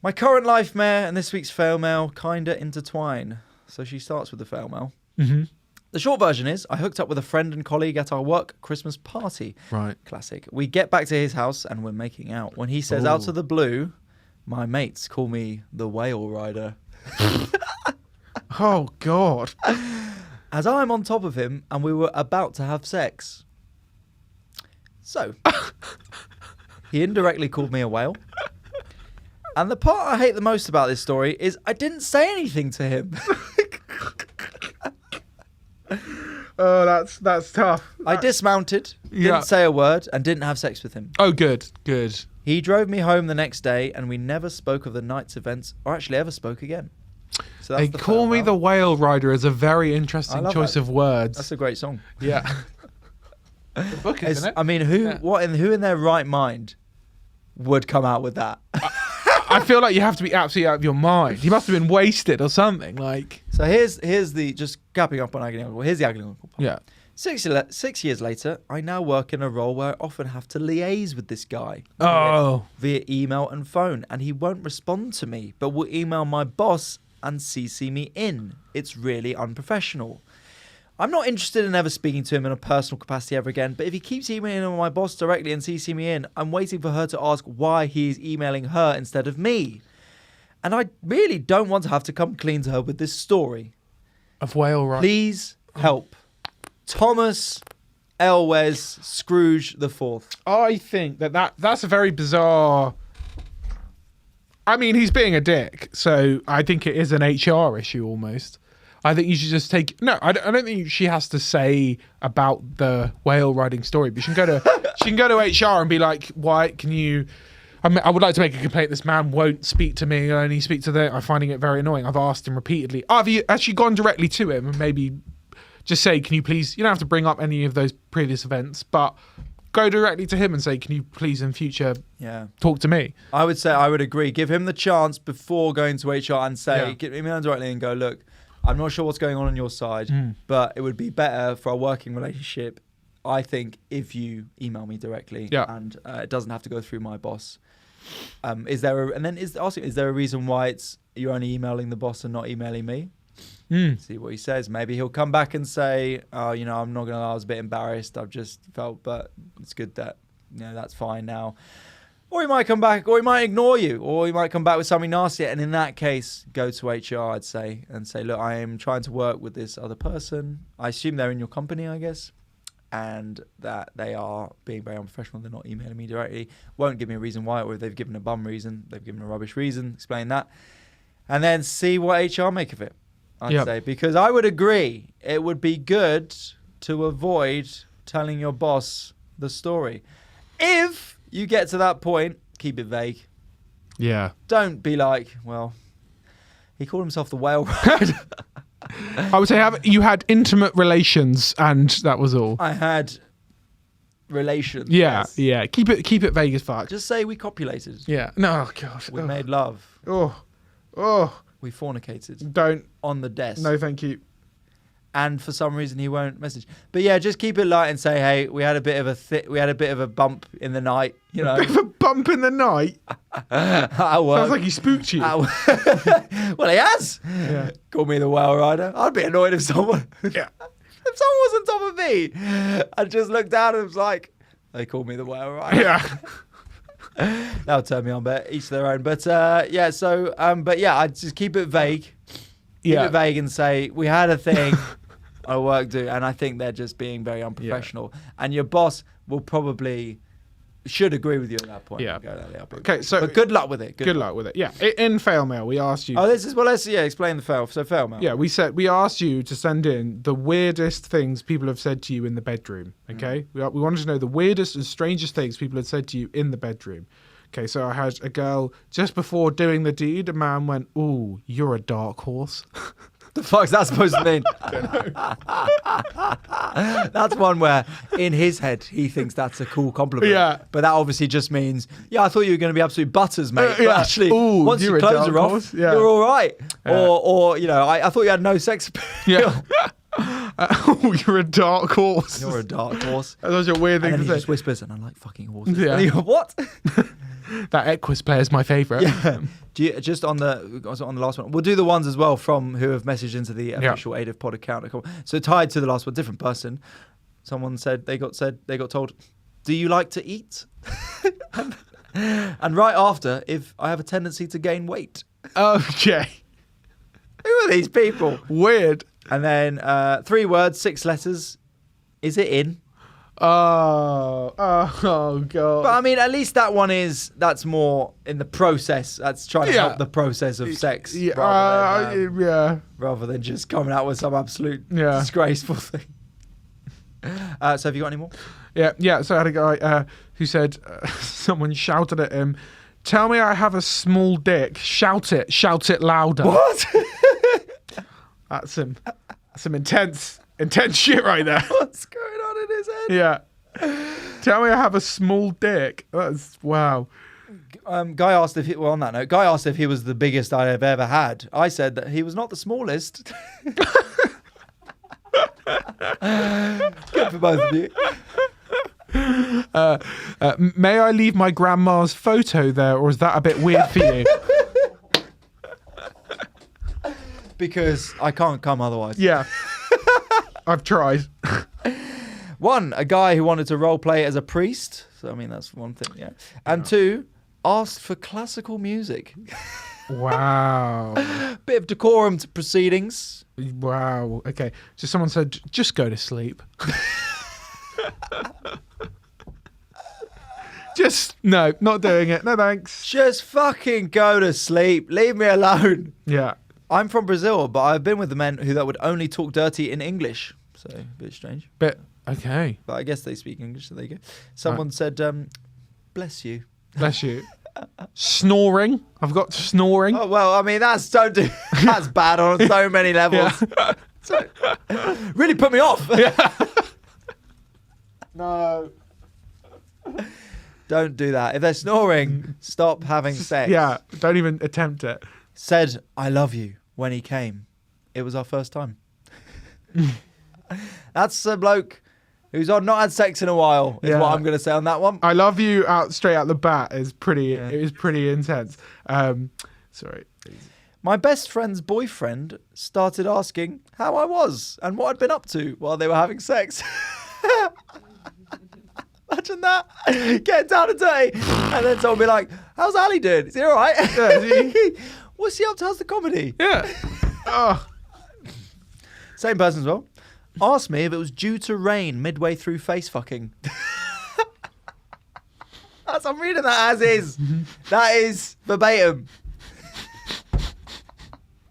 My current life mare and this week's FailMail kinda intertwine. So she starts with the FailMail. Mm-hmm. The short version is, I hooked up with a friend and colleague at our work Christmas party. Right. Classic. We get back to his house and we're making out. When he says out of the blue, my mates call me the whale rider. Oh, God. As I'm on top of him and we were about to have sex. So, he indirectly called me a whale. And the part I hate the most about this story is I didn't say anything to him. Oh, that's tough. I dismounted, didn't say a word, and didn't have sex with him. Oh, good. He drove me home the next day, and we never spoke of the night's events, or actually ever spoke again. So They Call Me the Whale Rider is a very interesting choice of words. That's a great song. Yeah. The book, isn't it? I mean, who in their right mind would come out with that? I feel like you have to be absolutely out of your mind. He must have been wasted or something. So here's the, just capping up on Agony Uncle. Here's the Agony Uncle part. Yeah. 6 years later, I now work in a role where I often have to liaise with this guy via email and phone, and he won't respond to me, but will email my boss and CC me in. It's really unprofessional. I'm not interested in ever speaking to him in a personal capacity ever again, but if he keeps emailing my boss directly and CC me in, I'm waiting for her to ask why he's emailing her instead of me. And I really don't want to have to come clean to her with this story. Of whale, right? Please help. Thomas Elwes Scrooge the Fourth. I think that's a very bizarre... I mean, he's being a dick, so I think it is an HR issue almost. I think you should just take... No, I don't think she has to say about the whale riding story, but she can go to HR and be like, why can you... I would like to make a complaint. This man won't speak to me. I only speak to them. I'm finding it very annoying. I've asked him repeatedly. Have you actually gone directly to him and maybe just say, can you please... You don't have to bring up any of those previous events, but... Go directly to him and say, can you please in future talk to me? I would agree. Give him the chance before going to HR and say, get me on directly and go, look, I'm not sure what's going on your side, but it would be better for our working relationship, I think, if you email me directly and it doesn't have to go through my boss. Is there a reason why you're only emailing the boss and not emailing me? See what he says. Maybe he'll come back and say, oh, I'm not going to lie, I was a bit embarrassed. I've just felt, but it's good that, that's fine now. Or he might come back, or he might ignore you, or he might come back with something nasty. And in that case, go to HR, I'd say, and say, look, I am trying to work with this other person. I assume they're in your company, I guess, and that they are being very unprofessional. They're not emailing me directly. Won't give me a reason why, or if they've given a bum reason, they've given a rubbish reason, explain that. And then see what HR make of it. I'd say, because I would agree it would be good to avoid telling your boss the story. If you get to that point, keep it vague. Yeah. Don't be like, well, he called himself the whale rider. I would say you had intimate relations and that was all. I had relations. Yeah, yes. yeah. Keep it vague as fuck. Just say we copulated. Yeah. No, gosh. We made love. Oh. We fornicated. Don't. On the desk. No, thank you. And for some reason he won't message. But yeah, just keep it light and say, hey, we had a bit of a bump in the night. A bit of a bump in the night? Sounds like he spooked you. Well, he has. Yeah. Called me the whale rider. I'd be annoyed if someone was on top of me. I just looked down and was like, they called me the whale rider. Yeah. That'll turn me on, but each their own. But I'd just keep it vague. Keep it vague and say, we had a thing I work do, and I think they're just being very unprofessional. Yeah. And your boss should agree with you at that point. Yeah. Okay, but good luck with it. Good luck with it. Yeah. In FailMail, we asked you. Let's explain the fail. So FailMail. Yeah, we asked you to send in the weirdest things people have said to you in the bedroom. Okay, we wanted to know the weirdest and strangest things people had said to you in the bedroom. Okay, so I had a girl just before doing the deed. A man went, "Ooh, you're a dark horse." The fuck's that supposed to mean? That's one where in his head he thinks that's a cool compliment. Yeah. But that obviously just means, I thought you were going to be absolute butters, mate. But actually, once your clothes are off, you're all right. Or I thought you had no sex appeal. Yeah. You're a dark horse. You're a dark horse. That's a weird thing to say. He just whispers, and I like fucking horses. Yeah. And you go, what? That Equus player is my favourite. Yeah. Just on the last one, we'll do the ones as well from who have messaged into the official AIDIF Pod account. So tied to the last one, different person. Someone said they got told, "Do you like to eat?" and right after, if I have a tendency to gain weight. Okay. Who are these people? Weird. And then 3 words, 6 letters. Is it in? Oh God. But I mean, at least that's more in the process. That's trying to help the process of sex. Rather than just coming out with some absolute disgraceful thing. So have you got any more? Yeah. So I had a guy who said someone shouted at him, "Tell me I have a small dick. Shout it louder." What? That's some intense shit right there. What's going on in his head? Yeah. Tell me I have a small dick. That's wow. Guy asked if he was the biggest I have ever had. I said that he was not the smallest. Good for both of you. May I leave my grandma's photo there, or is that a bit weird for you? Because I can't come otherwise. Yeah. I've tried. 1, a guy who wanted to role play as a priest. So, I mean, that's one thing, yeah. And 2, asked for classical music. Wow. Bit of decorum to proceedings. Wow. Okay. So someone said, just go to sleep. Just, no, not doing it. No, thanks. Just fucking go to sleep. Leave me alone. Yeah. I'm from Brazil, but I've been with the men that would only talk dirty in English. So, a bit strange. Okay. But I guess they speak English, so there you go. Someone said, bless you. Bless you. Snoring. I've got snoring. Oh, well, I mean, that's bad on so many levels. Yeah. So, really put me off. Yeah. No. Don't do that. If they're snoring, stop having sex. Yeah. Don't even attempt it. Said, I love you when he came. It was our first time. That's a bloke who's not had sex in a while, is what I'm going to say on that one. I love you straight out the bat is pretty, it was pretty intense. Sorry. My best friend's boyfriend started asking how I was and what I'd been up to while they were having sex. Imagine that. Getting down and dirty. And then someone be like, how's Ali doing? Is he all right? Yeah, What's he up to? How's the comedy? Yeah. Oh. Same person as well. Asked me if it was due to rain midway through face fucking. I'm reading that as is. That is verbatim.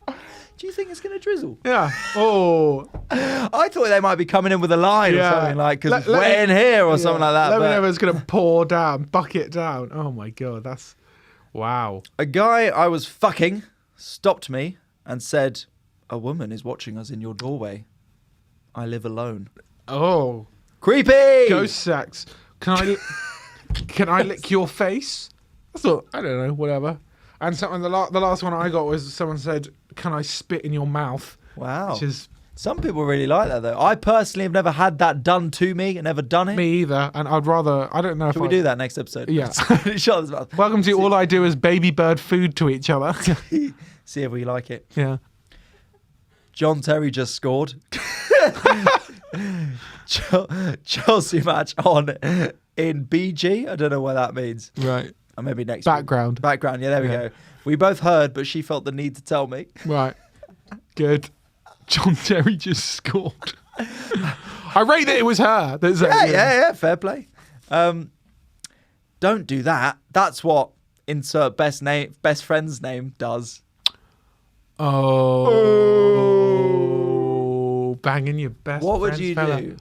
Do you think it's going to drizzle? Yeah. Oh. I thought they might be coming in with a line or something like, because we're in here or something like that. Let me know if it's going to pour down, bucket down. Oh my God. That's, wow. A guy I was fucking stopped me and said, a woman is watching us in your doorway. I live alone. Oh. Creepy! Ghost sex. Can I lick your face? I thought, I don't know, whatever. And something, the last one I got was someone said, can I spit in your mouth? Wow. Which is... Some people really like that, though. I personally have never had that done to me and never done it. Me either. And I'd rather... I don't know Should we do that next episode? Yeah. Welcome to All I Do Is Baby Bird Food to Each Other. See if we like it. Yeah. John Terry just scored. Chelsea match on in BG. I don't know what that means. Right. Or maybe next Background. week. Background. Yeah, there we go. We both heard, but she felt the need to tell me. Right. Good. John Terry just scored. I rate that it was her. Yeah. Fair play. Don't do that. That's what insert best friend's name does. Oh. Banging your best What would friend's you fella. do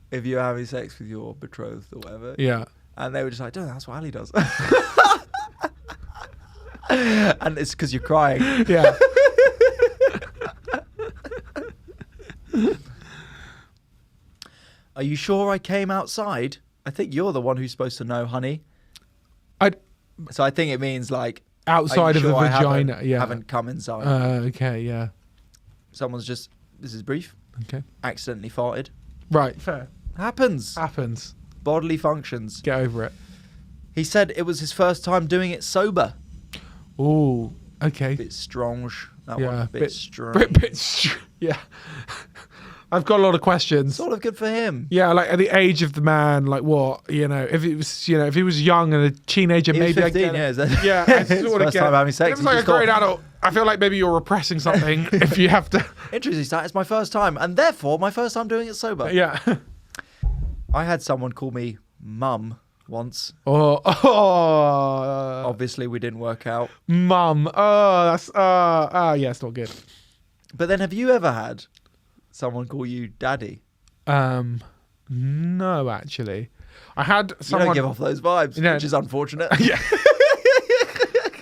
if you were having sex with your betrothed or whatever? Yeah. And they were just like, "No, that's what Ali does." And it's because you're crying. Yeah. Are you sure I came outside? I think you're the one who's supposed to know, honey. So I think it means like outside of the vagina. Haven't come inside. Okay. Yeah. Someone's just. This is brief. Okay. Accidentally farted. Right. Fair. Happens. Bodily functions. Get over it. He said it was his first time doing it sober. Ooh. Okay. Bit strange. That Yeah. one. Bit strange. Yeah. I've got a lot of questions. Sort of good for him. Yeah, like at the age of the man, like what, if it was, if he was young and a teenager, He maybe was 15, I get it. yeah. Yeah, I His sort of first get time it. having sex. If it's like a grown adult, I feel like maybe you're repressing something if you have to. Interesting. It's my first time, and therefore my first time doing it sober. Yeah. I had someone call me mum once. Obviously, we didn't work out. Mum. Oh, that's yeah, it's not good. But then, have you ever had someone call you daddy? No, actually, I had someone. You don't give off those vibes, which is unfortunate. Yeah.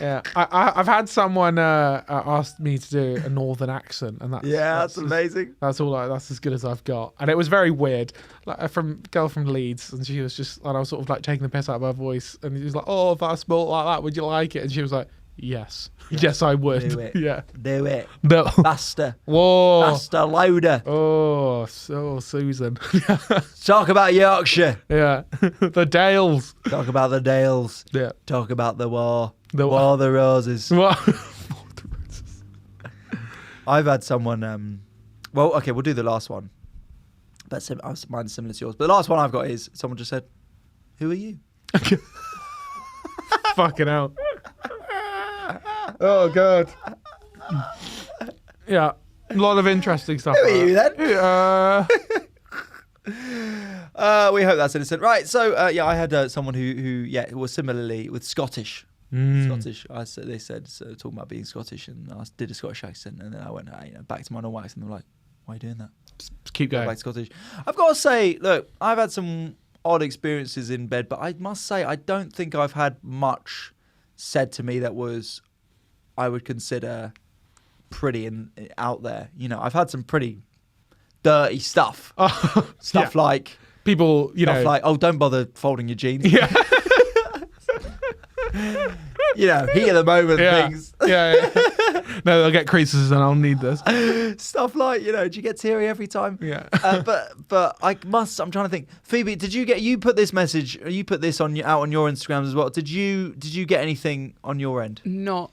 Yeah, I've had someone ask me to do a northern accent, and that's amazing. That's all. That's as good as I've got, and it was very weird. Like from girl from Leeds, and she was just, and I was sort of like taking the piss out of her voice, and she was like, "Oh, if I spoke like that, would you like it?" And she was like, Yes. Yes, I would. Do it. Yeah. Do it. No. Faster. Whoa. Faster, louder. Oh, so Susan. Talk about Yorkshire. Yeah. The Dales. Talk about the Dales. Yeah. Talk about the war. The War of the Roses. What? I've had someone. Well, okay, we'll do the last one. But mine's similar to yours. But the last one I've got is someone just said, "Who are you?" Fucking hell. Oh God. Yeah, a lot of interesting stuff. Who are you then? We hope that's innocent, right? So I had someone who was similarly with Scottish. Scottish. They said talking about being Scottish, and I did a Scottish accent, and then I went back to my normal accent. And they're like, "Why are you doing that?" Just keep going. Back to Scottish. I've got to say, look, I've had some odd experiences in bed, but I must say I don't think I've had much said to me that I would consider pretty and out there. I've had some pretty dirty stuff. Stuff like people, like, "Oh, don't bother folding your jeans." Yeah. Heat of the moment things. Yeah. No, they'll get creases and I'll need this. Stuff like, do you get teary every time? Yeah. But I'm trying to think. Phoebe, you put this message, you put this out on your Instagrams as well. Did you get anything on your end? Not.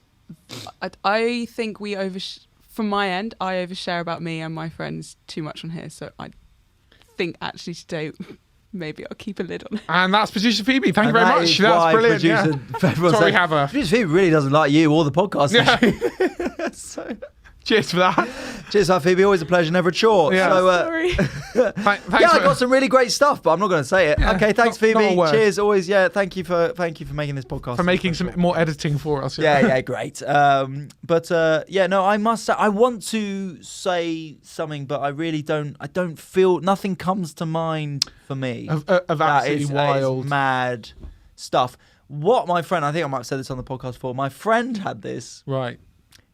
I think from my end, I overshare about me and my friends too much on here. So I think actually today, maybe I'll keep a lid on it. And that's producer Phoebe. Thank you very much. That's brilliant. Sorry, we have her. Producer Phoebe really doesn't like you or the podcast. Yeah. So, cheers for that. Cheers for that, Phoebe. Always a pleasure, never a chore. Yeah. So, sorry. Thanks I got some really great stuff, but I'm not going to say it. Yeah, okay, thanks, Phoebe. not Cheers. Always, thank you for making this podcast. For making some more editing for us. Yeah, great. I must say, I want to say something, but I really don't. I don't feel, nothing comes to mind for me. Of absolutely wild, mad stuff. What my friend, I think I might have said this on the podcast before. My friend had this. Right.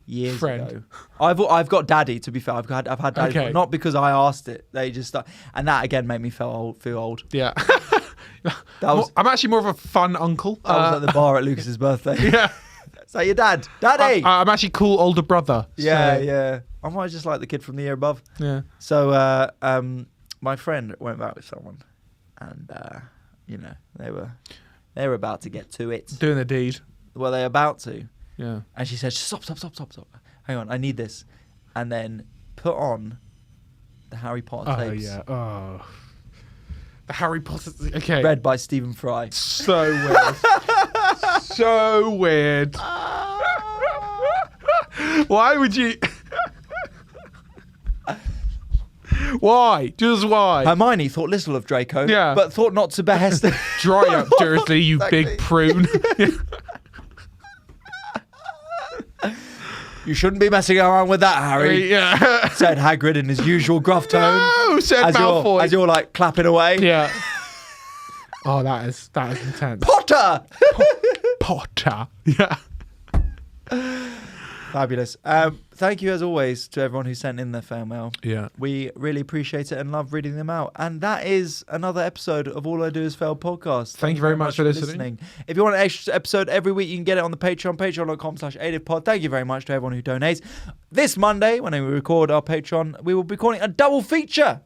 Years ago. I've got daddy, to be fair. I've had daddy, Okay. but not because I asked it. They just and that again made me feel old. Yeah. I'm actually more of a fun uncle. I was at the bar at Lucas's birthday. Yeah. So your daddy. I'm actually cool older brother. Yeah. I might just like the kid from the year above. Yeah. So my friend went back with someone, and they were about to get to it. Doing the deed. Well, they're about to. Yeah. And she said, "Stop. Hang on, I need this." And then put on the Harry Potter tapes. Oh, yeah. Oh. The Harry Potter... Okay. Read by Stephen Fry. So weird. So weird. Why would you... Why? Just why? Hermione thought little of Draco, but thought not to behest. Dry up, Dursley, you big prune. "You shouldn't be messing around with that, Harry," said Hagrid in his usual gruff tone. No, said Malfoy. As you're like clapping away. Yeah. Oh, that is intense. Potter! Potter. Yeah. Fabulous. Thank you as always to everyone who sent in their FailMail. Yeah. We really appreciate it and love reading them out. And that is another episode of All I Do Is Fail podcast. Thank you very much for listening. If you want an extra episode every week, you can get it on the Patreon, patreon.com/AIDIFpod. Thank you very much to everyone who donates. This Monday, when we record our Patreon, we will be recording a double feature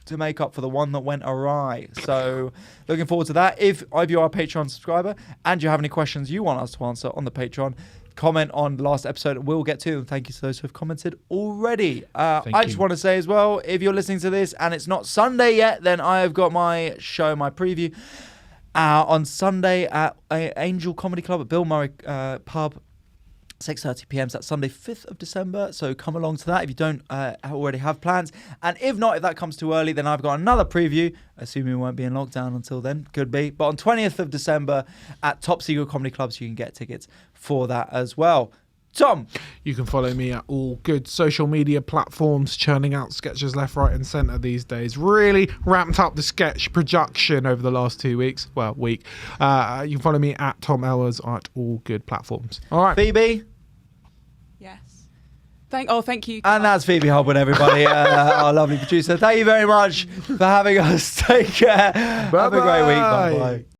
to make up for the one that went awry. So looking forward to that. If you are a Patreon subscriber and you have any questions you want us to answer on the Patreon, comment on the last episode. We'll get to them. Thank you to those who have commented already. I just want to say as well, if you're listening to this and it's not Sunday yet, then I have got my show, my preview, on Sunday at Angel Comedy Club at Bill Murray Pub. 6:30 p.m. So that's Sunday, 5th of December. So come along to that if you don't already have plans. And if not, if that comes too early, then I've got another preview, assuming we won't be in lockdown until then. Could be. But on 20th of December at Top Secret Comedy Clubs, you can get tickets for that as well. Tom. You can follow me at all good social media platforms, churning out sketches left, right and centre these days. Really ramped up the sketch production over the last 2 weeks. Well, week. You can follow me at Tom Ellers at all good platforms. All right. Phoebe. Yes. Thank you. And that's Phoebe Hobson, everybody, our lovely producer. Thank you very much for having us. Take care. Bye-bye. Have a great week. Bye-bye.